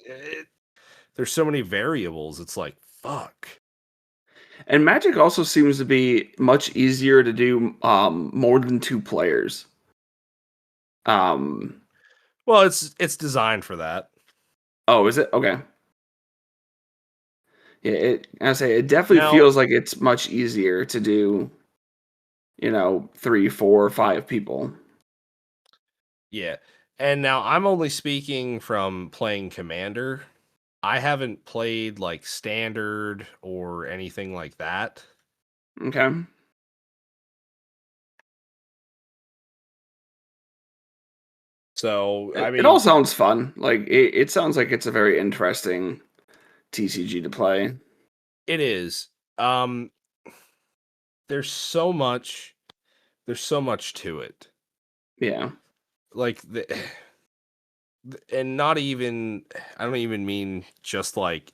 there's so many variables. It's like, fuck. And Magic also seems to be much easier to do more than 2 players. Um, Well, it's designed for that. oh, is it? Okay. Yeah, I say it definitely Now, feels like it's much easier to do, 3, 4, 5 people. yeah. And now I'm only speaking from playing Commander. I haven't played like standard or anything like that. Okay. So, I It all mean, sounds fun. Like it sounds like it's a very interesting TCG to play. it is. Um there's so much to it. Yeah. Like and not even I don't even mean just like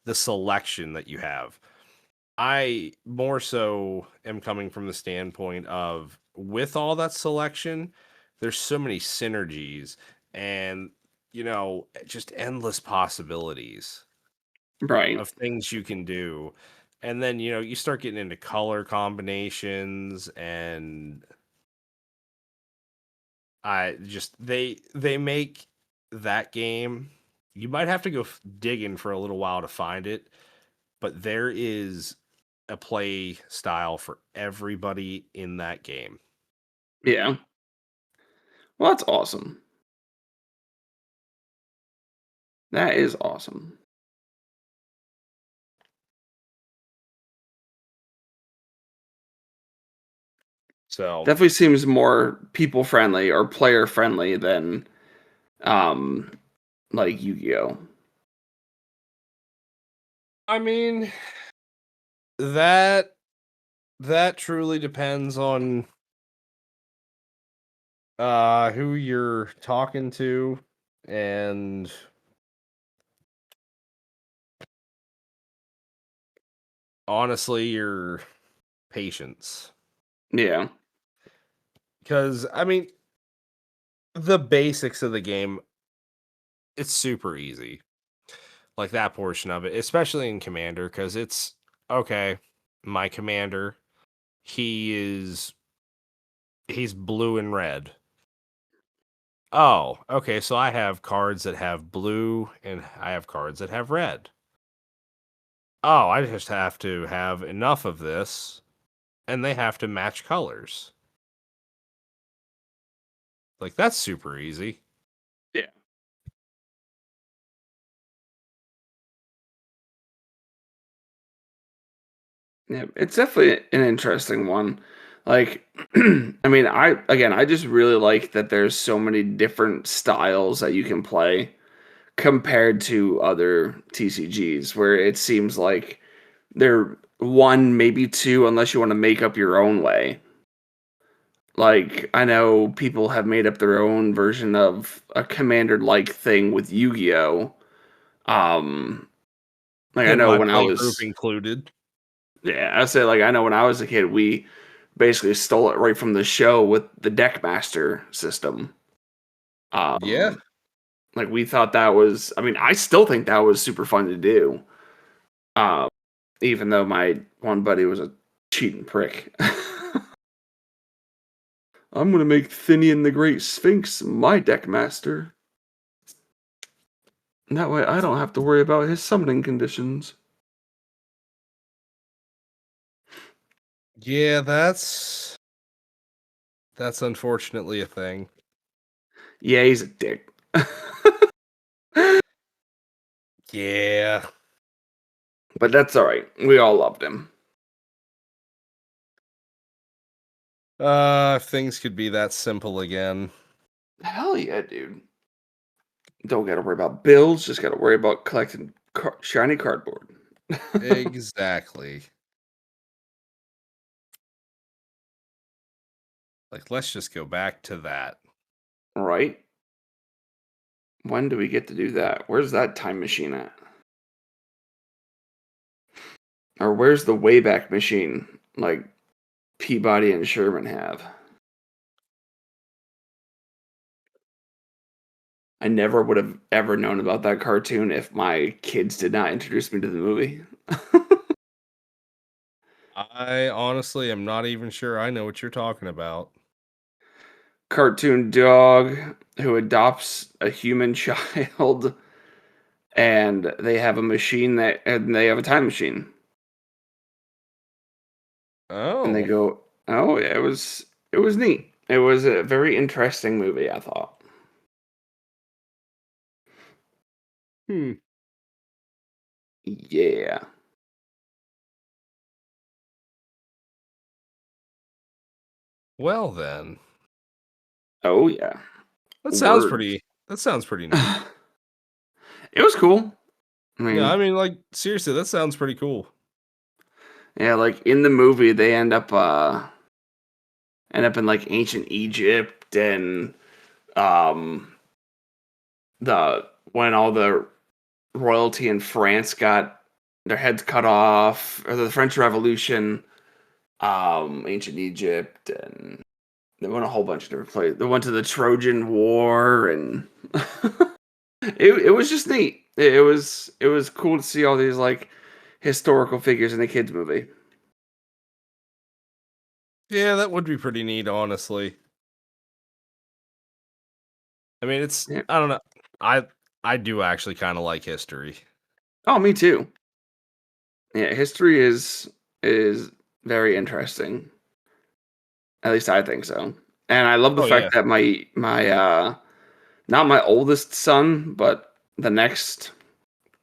the selection that you have. I more so am coming from the standpoint of with all that selection, there's so many synergies and just endless possibilities Right. of things you can do. And then, you start getting into color combinations and I just they make that game. You might have to go digging for a little while to find it, but there is a play style for everybody in that game. Yeah. Well, that's awesome. That is awesome. So, Definitely seems more people friendly or player friendly than um like Yu-Gi-Oh. I mean, that that truly depends on who you're talking to and honestly your patience. Yeah. Cuz I mean, the basics of the game, it's super easy. Like that portion of it, especially in Commander cuz it's okay, my commander, he is he's blue and red. Oh, okay, so I have cards that have blue and I have cards that have red. Oh, I just have to have enough of this and they have to match colors. Like that's super easy. Yeah. Yeah, it's definitely an interesting one. Like, I mean, I just really like that there's so many different styles that you can play compared to other TCGs, where it seems like they're one, maybe two, unless you want to make up your own way. Like, I know people have made up their own version of a commander-like thing with Yu-Gi-Oh! Um, like, I And know my when I play group was included. yeah, I say, like, I know when I was a kid, we basically stole it right from the show with the Deckmaster system. Yeah. Um, like, we thought that was I mean, I still think that was super fun to do, um, even though my one buddy was a cheating prick. I'm gonna make Thinian the Great Sphinx my Deckmaster. That way I don't have to worry about his summoning conditions. Yeah, that's unfortunately a thing. Yeah, he's a dick. Yeah. But that's alright. We all loved him. If things could be that simple again. Hell yeah, dude. Don't gotta worry about bills, just gotta worry about collecting shiny cardboard. Exactly. Like, let's just go back to that. Right? When do we get to do that? Where's that time machine at? Or where's the Wayback Machine, like Peabody and Sherman have? I never would have ever known about that cartoon if my kids did not introduce me to the movie. I honestly am not even sure I know what you're talking about. Cartoon dog who adopts a human child, and they have a machine and they have a time machine. And they Oh. go, "Oh, yeah, it was neat. It was a very interesting movie, I thought." Hmm. Yeah. Well then. Oh, yeah. That sounds Word. pretty that sounds pretty neat. It was cool. I No, I mean, mean, like, seriously, that sounds pretty cool. yeah, like in the movie they end up in like ancient Egypt and um the when all the royalty in France got their heads cut off, or the French Revolution, ancient Egypt, and they went a whole bunch of different places. They went to the Trojan War, and it was just neat. It was cool to see all these like historical figures in a kids movie. Yeah, that would be pretty neat, honestly. I mean, it's Yeah. I don't know. I I do actually kind of like history. Oh, me too. Yeah, history is very interesting. At least I think so. And I love the Oh yeah. fact that my not my oldest son, but the next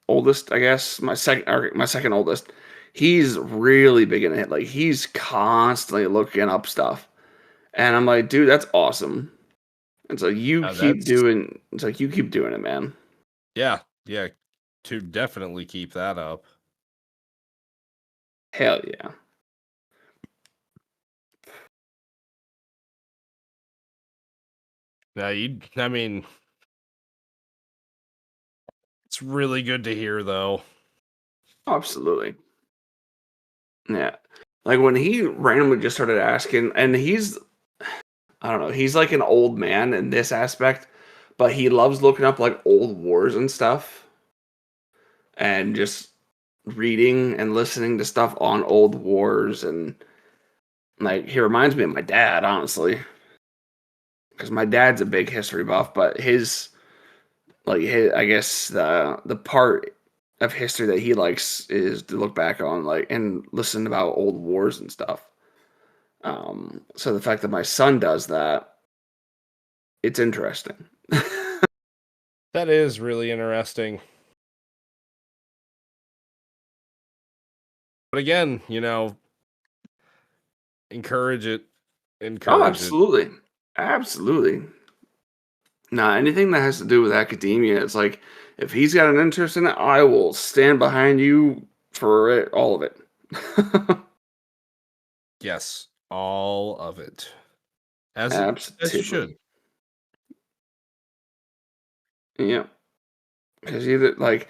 oldest, I guess, my second oldest, he's really big into it. Like he's constantly looking up stuff. And I'm like, dude, that's awesome. That's It's like you keep doing it, man. yeah, yeah, to definitely keep that up. Hell yeah. Now you I mean, it's really good to hear though. Absolutely. Yeah. Like when he randomly just started asking, and I don't know, he's like an old man in this aspect, but he loves looking up like old wars and stuff and just reading and listening to stuff on old wars. And like he reminds me of my dad, honestly, because my dad's a big history buff, but I guess the part of history that he likes is to look back on like and listen about old wars and stuff. So the fact that my son does that, it's interesting. That is really interesting. But again, encourage it. Oh, Encourage it. absolutely. Absolutely. Nah, anything that has to do with academia, it's like if he's got an interest in it, I will stand behind you for it, all of it. Yes, all of it. as you should. Absolutely. Yeah. Because either like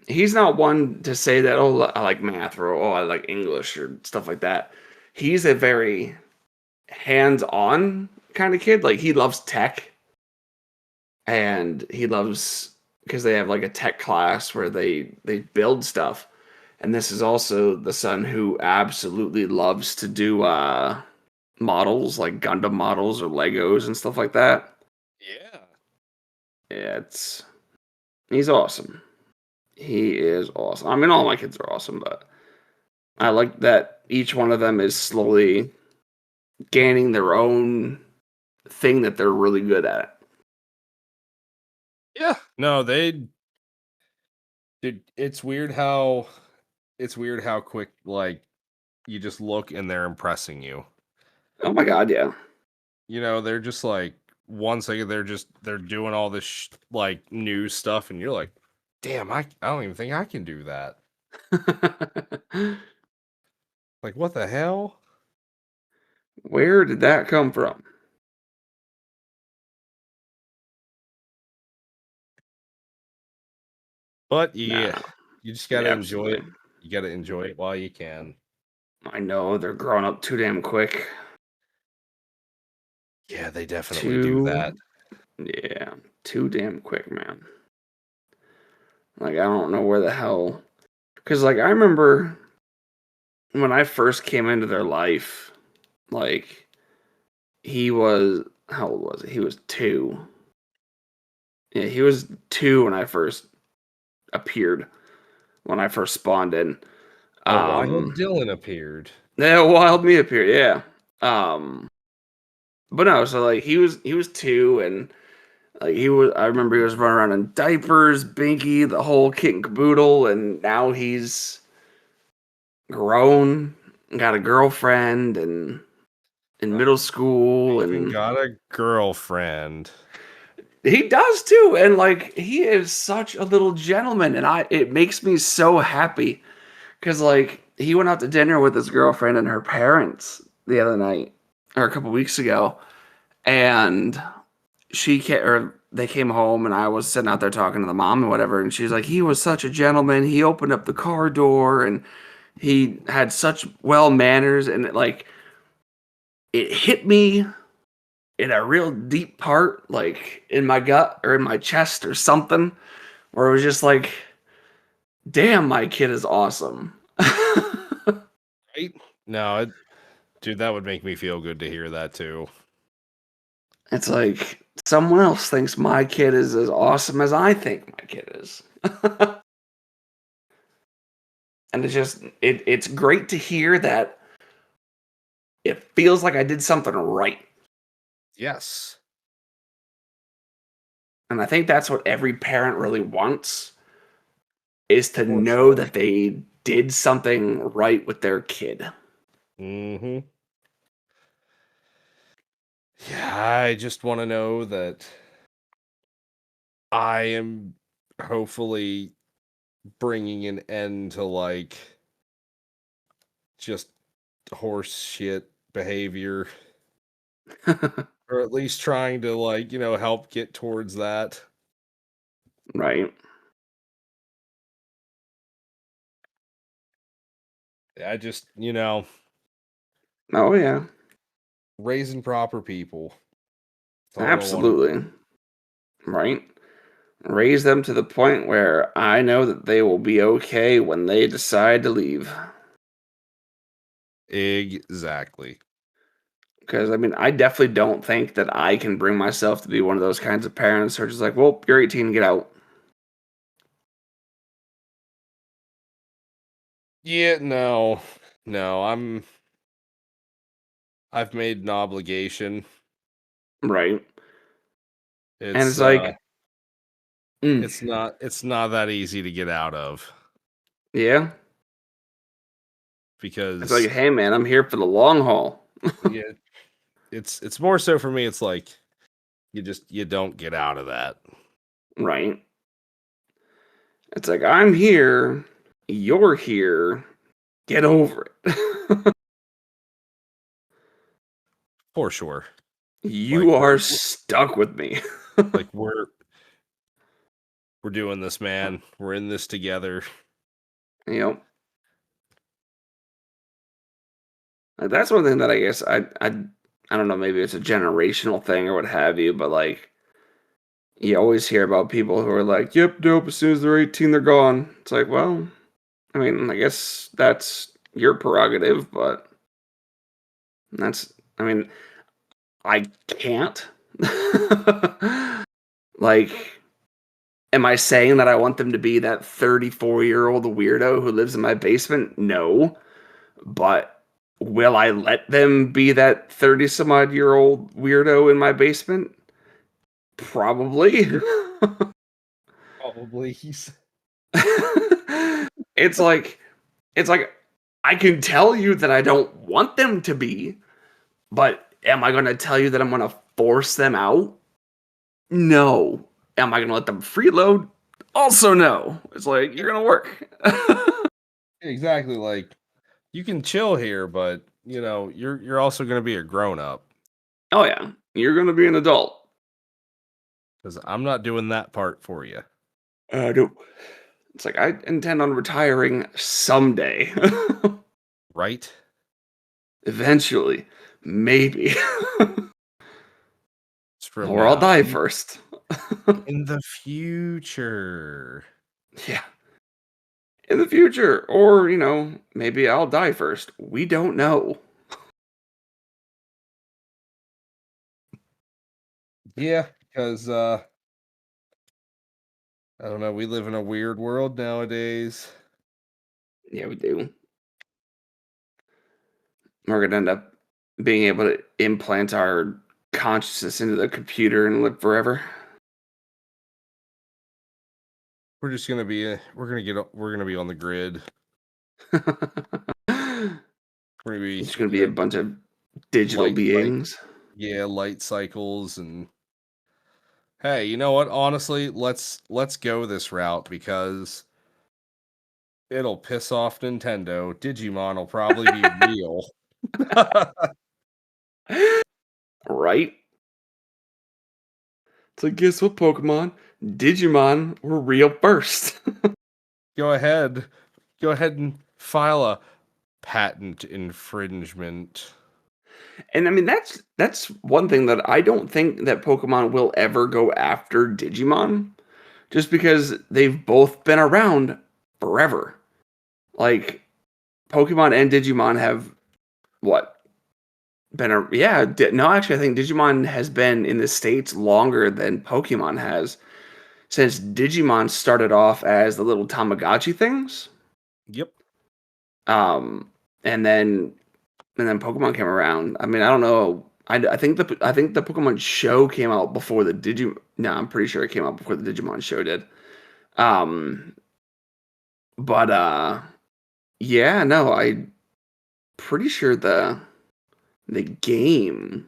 he's not one to say that, oh, I like math, or oh, I like English, or stuff like that. He's a very hands-on kind of kid. Like he loves tech, and he loves, because they have like a tech class where they build stuff. And this is also the son who absolutely loves to do models, like Gundam models or Legos and stuff like that. Yeah. Yeah, he's awesome. He is awesome. I mean, all my kids are awesome, but I like that each one of them is slowly gaining their own thing that they're really good at. Yeah. No, they dude, it's weird how quick, like, you just look and they're impressing you. Oh my god, yeah. You know, they're just like 1 second they're doing all this like new stuff, and you're like, damn, I don't even think I can do that. Like, what the hell? Where did that come from? But Nah, yeah, you just yeah, gotta enjoy absolutely. it. You gotta enjoy it while you can. I know they're growing up too damn quick. Yeah, they definitely do that. Too, yeah, too damn quick, man. Like, I don't know where the hell. Because, like, I remember when I first came into their life, like, he was, how old was he? He was 2. Yeah, he was 2 when I first appeared, when I first spawned in. A wild Um, Dylan appeared. yeah, wild me appeared, yeah. But no, so like he was 2, and like I remember he was running around in diapers, Binky, the whole kit and caboodle, and now he's grown, got a girlfriend, and in middle school, Even and got a girlfriend. he does too. And like he is such a little gentleman, and it makes me so happy because like he went out to dinner with his girlfriend and her parents the other night or a couple weeks ago, and they came home, and I was sitting out there talking to the mom and whatever, and she's like, he was such a gentleman. He opened up the car door, and he had such well manners, and it hit me in a real deep part, like in my gut or in my chest or something, where it was just like, damn, my kid is awesome. Right? No, dude, that would make me feel good to hear that too. It's like someone else thinks my kid is as awesome as I think my kid is. And it's great to hear that it feels like I did something right. Yes. And I think that's what every parent really wants, is to For know sure. that they did something right with their kid. Mm-hmm. Yeah, I just want to know that I am hopefully bringing an end to like just horse shit behavior, or at least trying to like, help get towards that. Right. I just, Oh yeah. raising proper people. That's all I want to do. Absolutely. Right. Raise them to the point where I know that they will be okay when they decide to leave. Exactly. Because I mean, I definitely don't think that I can bring myself to be one of those kinds of parents who are just like, well, you're 18, get out. Yeah, no. No, I've made an obligation. Right. And It's it's like, mm, it's not that easy to get out of, yeah. It's like, because hey man, I'm here for the long haul. yeah, it's more so for me, it's like you don't get out of that. Right. It's like, I'm here, you're here, get over it. For sure. Like You are stuck with me. like we're doing this, man. We're in this together. You know, like, that's one thing that I guess I don't know, maybe it's a generational thing or what have you, but like you always hear about people who are like, "Yep, dope. As soon as they're 18, they're gone." It's like, well, I mean, I guess that's your prerogative, but that's, I mean, I can't. Like, am I saying that I want them to be that 34-year-old weirdo who lives in my basement? No. But will I let them be that 30 some odd year old weirdo in my basement? Probably. Probably he's it's like it's like I can tell you that I don't want them to be, but am I going to tell you that I'm going to force them out? No. Am I going to let them freeload? Also no. It's like you're going to work. exactly like you can chill here, but you're also gonna be a grown up. Oh yeah, you're going to be an adult. Because I'm not doing that part for you. No. It's like I intend on retiring someday. Right? Eventually. Maybe. It's from Or I'll now. die first. In the future. Yeah. In the future. Or, maybe I'll die first. We don't know. Yeah, because I don't know, we live in a weird world nowadays. Yeah, we do. We're going to end up being able to implant our consciousness into the computer and live forever. We're just gonna be we're gonna be on the grid. We're gonna be It's going to be a bunch of digital light beings. yeah, light cycles and hey, you know what? Honestly, let's go this route because it'll piss off Nintendo. Digimon will probably be real. Right? It's like, guess what, Pokemon? Digimon were real first. Go ahead. Go ahead and file a patent infringement. And I mean that's one thing that I don't think that Pokemon will ever go after Digimon, just because they've both been around forever. Like Pokemon and Digimon have what been a yeah no actually I think Digimon has been in the States longer than Pokemon has, since Digimon started off as the little Tamagotchi things, Yep. um, and then Pokemon came around. I mean, I don't know. I think the Pokemon show came out before the Digimon. No, I'm pretty sure it came out before the Digimon show did. Um, but yeah, no, I pretty sure the game,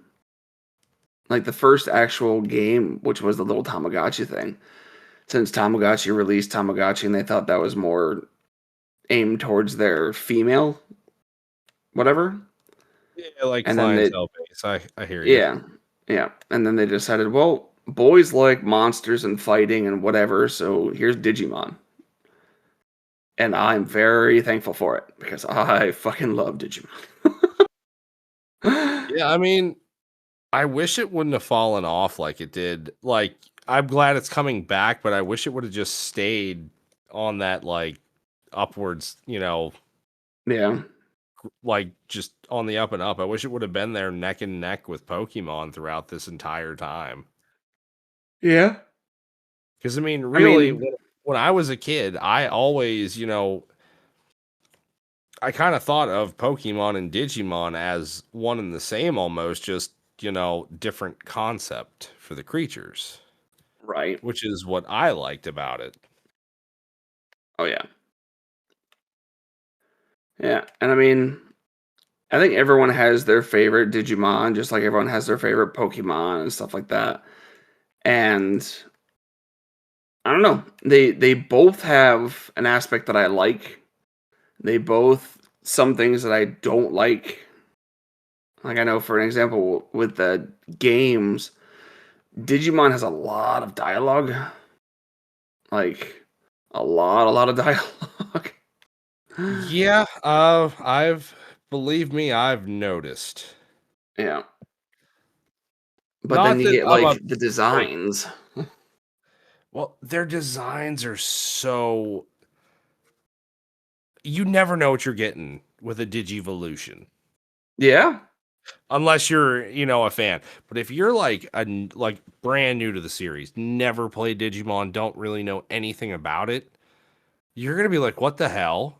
like the first actual game, which was the little Tamagotchi thing, since Tamagotchi released Tamagotchi, and they thought that was more aimed towards their female whatever, Yeah, like and then they clientele base. I hear you. yeah, yeah, and then they decided, well, boys like monsters and fighting and whatever, so here's Digimon. And I'm very thankful for it because I fucking love Digimon. Yeah, I mean, I wish it wouldn't have fallen off like it did. Like, I'm glad it's coming back, but I wish it would have just stayed on that like upwards, Yeah. like just on the up and up. I wish it would have been there neck and neck with Pokemon throughout this entire time. Yeah. Because I mean, I really, mean, when I was a kid, I always, I kind of thought of Pokemon and Digimon as one and the same almost, just, different concept for the creatures, right. which is what I liked about it. Oh, yeah. Yeah. And I mean, I think everyone has their favorite Digimon, just like everyone has their favorite Pokemon and stuff like that. And I don't know. They both have an aspect that I like. They both some things that I don't like. Like I know, for an example, with the games, Digimon has a lot of dialogue, like a lot of dialogue. Yeah, I've believe me, I've noticed. Yeah, but then Not you that get I'm like a the like designs. well, their designs are so you never know what you're getting with a Digivolution. Yeah, Unless you're, a fan. But if you're like brand new to the series, never played Digimon, don't really know anything about it, you're gonna be like, what the hell?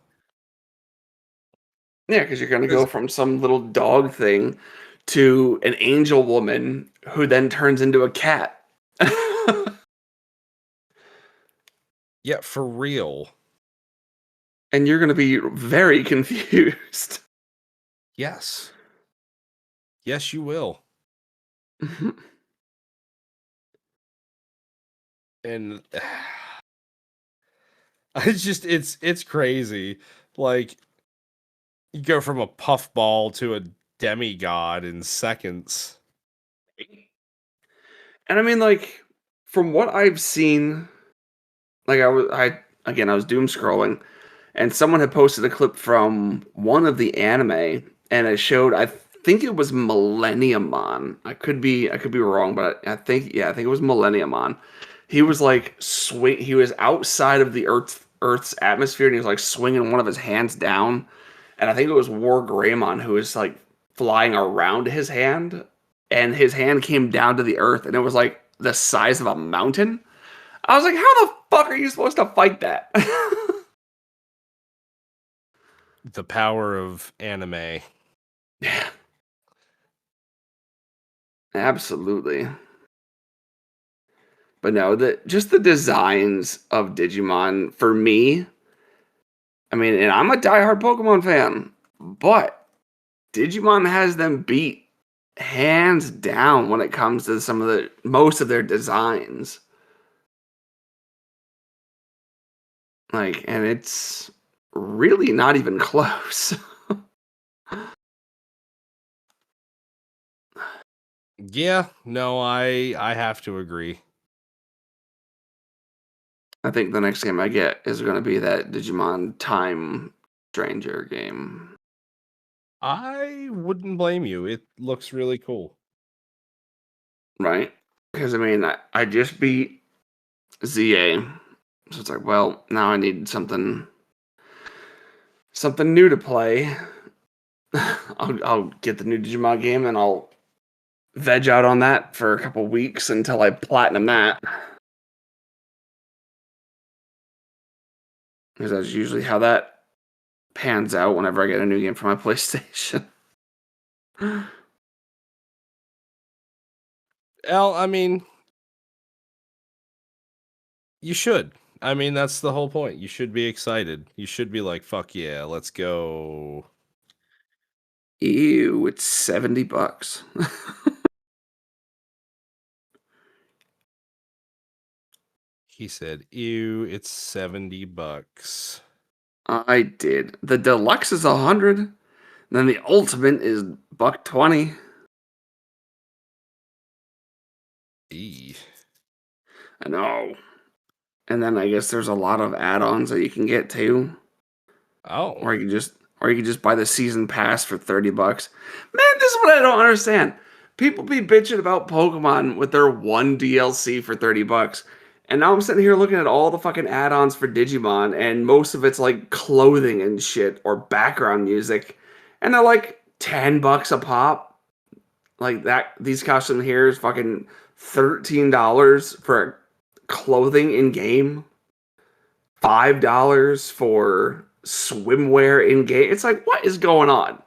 yeah, because you're gonna go 'Cause- from some little dog thing to an angel woman who then turns into a cat. yeah, for real. And you're gonna be very confused. Yes. Yes, you will. And it's crazy. Like you go from a puffball to a demigod in seconds. And I mean, like, from what I've seen, like I was doom scrolling, and someone had posted a clip from one of the anime, and it showed. I think it was Millenniumon. I could be wrong, but I think it was Millenniumon. He was like swing. He was outside of the Earth's atmosphere, and he was like swinging one of his hands down, and I think it was War Greymon who was like flying around his hand, and his hand came down to the earth, and it was like the size of a mountain. I was like, how the fuck are you supposed to fight that? The power of anime. Yeah, absolutely. But no, the just the designs of Digimon for me. I mean, and I'm a diehard Pokemon fan, but Digimon has them beat hands down when it comes to some of the most of their designs. Like, and it's really not even close. Yeah, no, I have to agree. I think the next game I get is going to be that Digimon Time Stranger game, I wouldn't blame you. It looks really cool. right? Because I mean, I just beat ZA, so it's like, well, now I need something new to play. I'll get the new Digimon game and I'll veg out on that for a couple weeks until I platinum that. Because that's usually how that pans out whenever I get a new game for my PlayStation. Well, I mean, you should. I mean, that's the whole point. You should be excited. You should be like, fuck yeah, let's go. Ew, it's $70. He said, ew, it's $70. I did. The deluxe is 100. Then the ultimate is buck 20. E. I know. And then I guess there's a lot of add-ons that you can get too. Oh. Or you can just buy the season pass for $30. Man, this is what I don't understand. People be bitching about Pokemon with their one DLC for $30. And now I'm sitting here looking at all the fucking add-ons for Digimon, and most of it's like clothing and shit or background music. And they're like $10 a pop. Like that these costumes here is fucking $13 for clothing in game. $5 for swimwear in game. It's like, what is going on?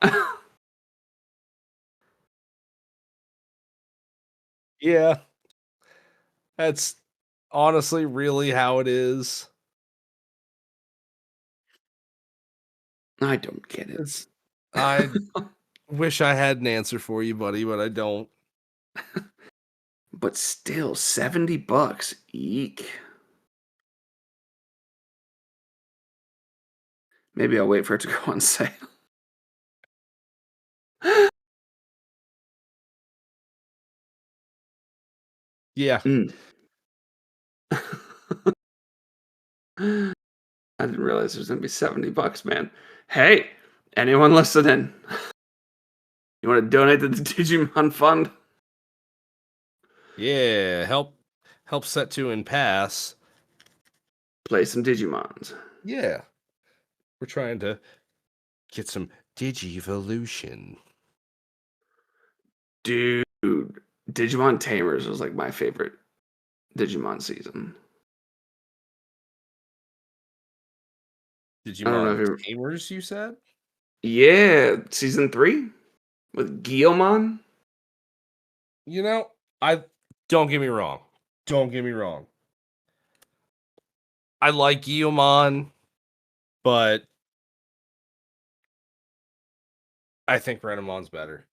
Yeah, that's honestly really how it is. I don't get it. It's I wish I had an answer for you, buddy, but I don't. But still, $70. Eek. Maybe I'll wait for it to go on sale. Yeah. Mm. I didn't realize it was gonna be $70, man. Hey, anyone listening? You want to donate to the Digimon Fund? Yeah. Help set to and pass. Play some Digimons. Yeah. We're trying to get some Digivolution. Dude, Digimon Tamers was like my favorite Digimon season. I don't know if Digimon you. Tamers, you said? Yeah, season 3 with Guilmon. You know, I don't get me wrong. Don't get me wrong. I like Guilmon, but I think Renamon's better.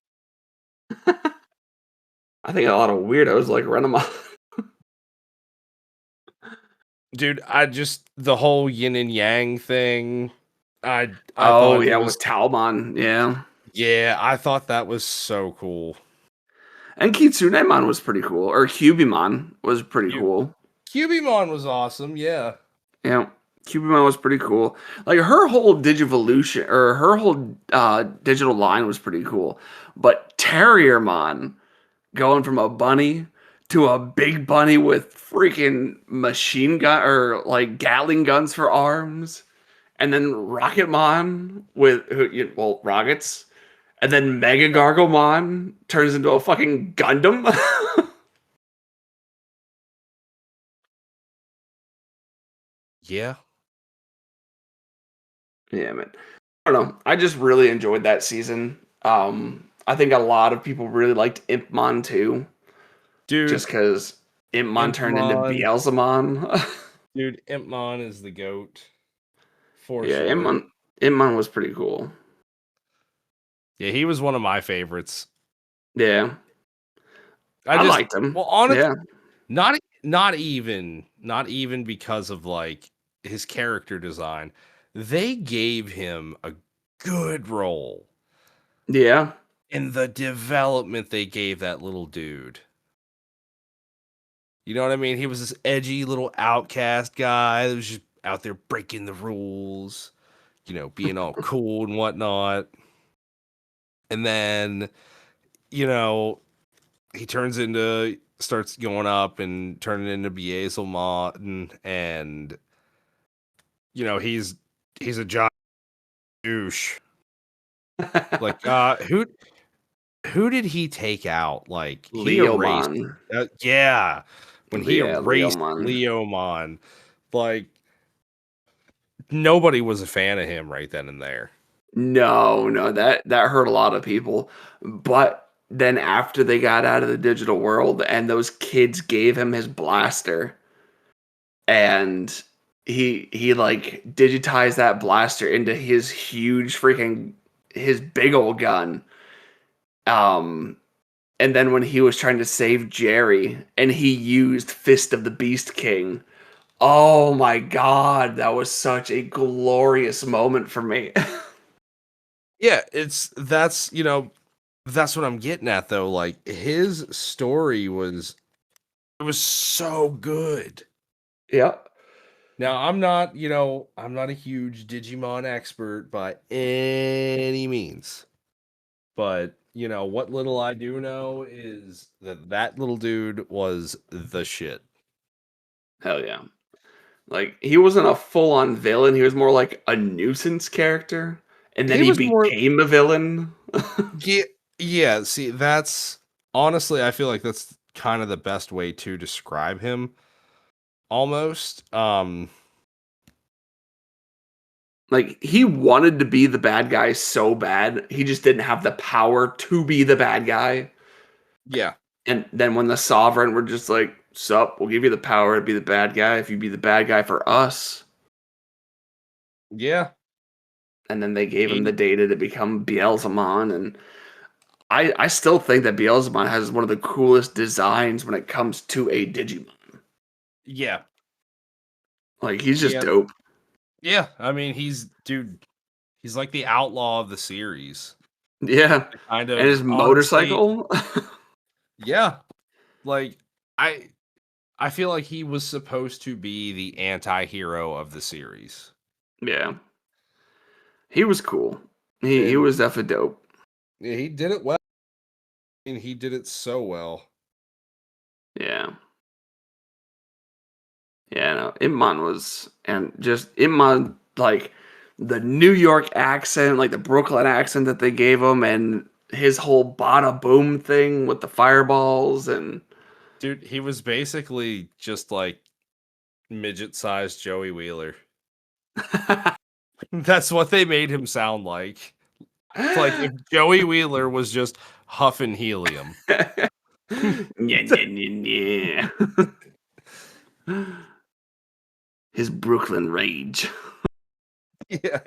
I think a lot of weirdos like Renamon. Dude, I just the whole yin and yang thing. I Oh thought it yeah, was with Talmon, yeah, yeah, I thought that was so cool. and Kitsunemon was pretty cool, or Cubimon was pretty Q cool. Cubimon was awesome, yeah. Yeah, Cubimon was pretty cool. Like her whole Digivolution or her whole digital line was pretty cool. But Terriermon going from a bunny to a big bunny with freaking machine gun or like Gatling guns for arms, and then Rocketmon with well rockets, and then Mega Garglemon turns into a fucking Gundam. Yeah. Yeah, man. I don't know. I just really enjoyed that season. I think a lot of people really liked Impmon too, just Dude, because Impmon turned into Impmon, Beelzemon. Impmon is the goat for Yeah, sure. Impmon was pretty cool. Yeah, he was one of my favorites. Yeah, I I just liked him. well, honest, Yeah, not even because of like his character design. They gave him a good role yeah, in the development they gave that little dude. You know what I mean? He was this edgy little outcast guy that was just out there breaking the rules, being all cool and whatnot. And then, you know, he starts going up and turning into Beelzemon, and he's a giant douche. Like, who did he take out? Like, he erased. Leomon. Yeah, when he Yeah, erased Leomon. Leomon, like nobody was a fan of him right then and there. No, no, that hurt a lot of people. But then after they got out of the digital world and those kids gave him his blaster and he like digitized that blaster into his huge freaking his big old gun. Um and then when he was trying to save Jerry and he used Fist of the Beast King. Oh my god, that was such a glorious moment for me. Yeah, that's what I'm getting at though. Like his story was so good. Yep. Now I'm not a huge Digimon expert by any means. But, what little I do know is that little dude was the shit. Hell yeah. Like he wasn't a full-on villain, he was more like a nuisance character, and then He he was more became a villain. yeah, yeah, see, that's honestly I feel like that's kind of the best way to describe him almost. Like he wanted to be the bad guy so bad, he just didn't have the power to be the bad guy. Yeah. And then when the Sovereign were just like, "Sup, we'll give you the power to be the bad guy if you be the bad guy for us." Yeah. And then they gave him the He data to become Beelzemon, and I still think that Beelzemon has one of the coolest designs when it comes to a Digimon. yeah. Like he's just Yeah. dope. Yeah. I mean, he's like the outlaw of the series. Yeah. Kind And of his honestly, motorcycle. yeah. Like I feel like he was supposed to be the anti-hero of the series. Yeah. He was cool. He And was definitely dope. yeah, he did it well. I mean, he did it so well. Yeah. Yeah, no, Iman was, and just Iman, like the New York accent, like the Brooklyn accent that they gave him, and his whole bada boom thing with the fireballs, and Dude, he was basically just like midget-sized Joey Wheeler. That's what they made him sound like. It's like if Joey Wheeler was just huffing helium. yeah, yeah, yeah, yeah. His Brooklyn rage. Yeah.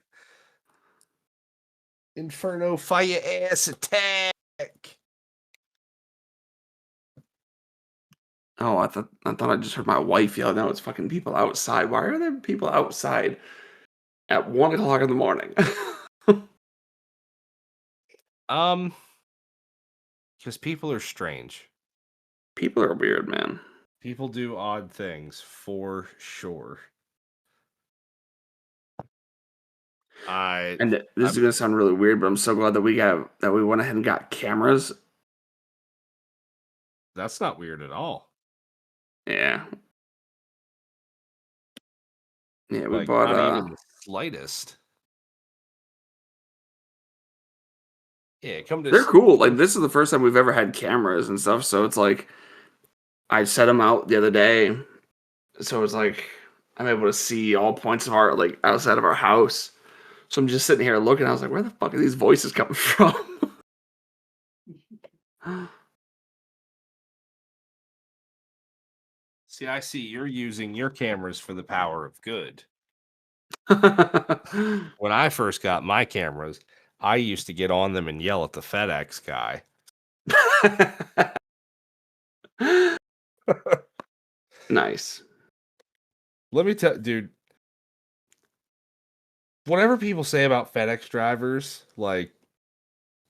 Inferno fire ass attack. Oh, I thought I just heard my wife yell. Now it's fucking people outside. Why are there people outside at 1 o'clock in the morning? Um, because people are strange. People are weird, man. People do odd things for sure. I, And this is I'm gonna sound really weird, but I'm so glad that we went ahead and got cameras. that's not weird at all. Yeah, yeah, we Like, bought. not even the slightest. Yeah, come to They're cool. Like this is the first time we've ever had cameras and stuff. So it's like I set them out the other day. So it's like I'm able to see all points of our like outside of our house. So I'm just sitting here looking. I was like, where the fuck are these voices coming from? see. I see you're using your cameras for the power of good. When I first got my cameras, I used to get on them and yell at the FedEx guy. Nice. Let me tell, dude. Whatever people say about FedEx drivers, like,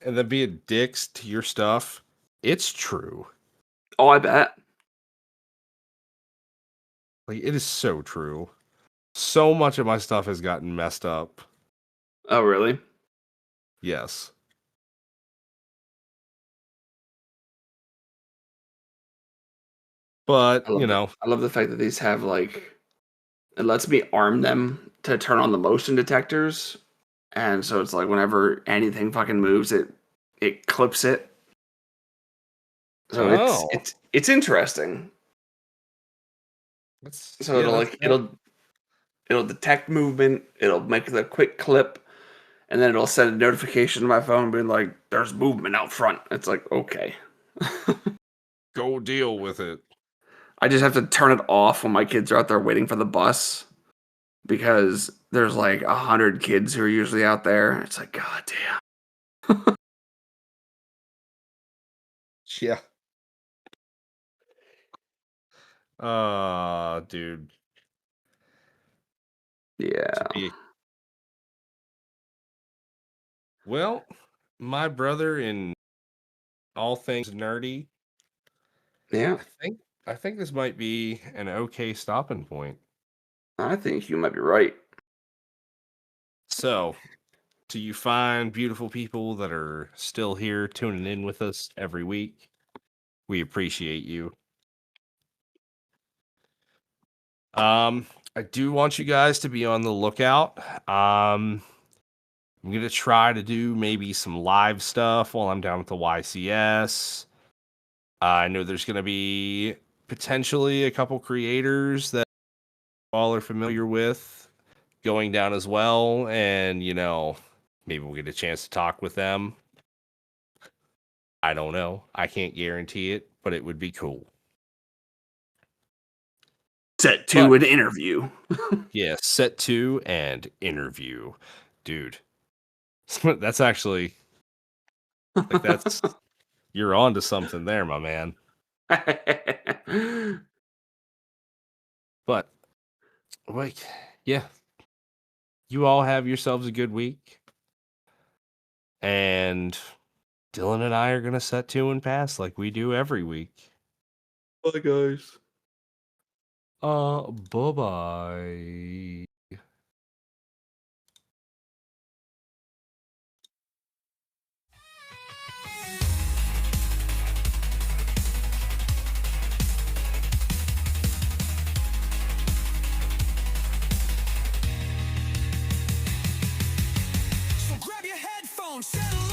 and then being dicks to your stuff, it's true. Oh, I bet. Like, it is so true. So much of my stuff has gotten messed up. Oh, really? Yes. But, you know, I love the fact that these have like it lets me arm them to turn on the motion detectors, and so it's like whenever anything fucking moves, it clips it. So it's oh, it's it's interesting. that's, So yeah, it'll that's like that. it'll detect movement. It'll make the quick clip, and then it'll send a notification to my phone, being like, "There's movement out front." It's like okay. Go deal with it. I just have to turn it off when my kids are out there waiting for the bus because there's like 100 kids who are usually out there. It's like, God damn. Yeah. Dude. To Yeah. be, well, my brother in all things nerdy, Yeah. I think this might be an okay stopping point. I think you might be right. So, to you fine, beautiful people that are still here tuning in with us every week, we appreciate you. Um, I do want you guys to be on the lookout. I'm gonna try to do maybe some live stuff while I'm down at the YCS. I know there's gonna be potentially a couple creators that all are familiar with going down as well, and you know, maybe we'll get a chance to talk with them. I don't know. I can't guarantee it, but it would be cool. Set But to an interview. yeah, set two and interview. Dude, that's actually like that's you're on to something there, my man. But like, yeah, you all have yourselves a good week. And Dylan and I are gonna set two and pass like we do every week. Bye, guys. Bye-bye. So grab your headphones, settle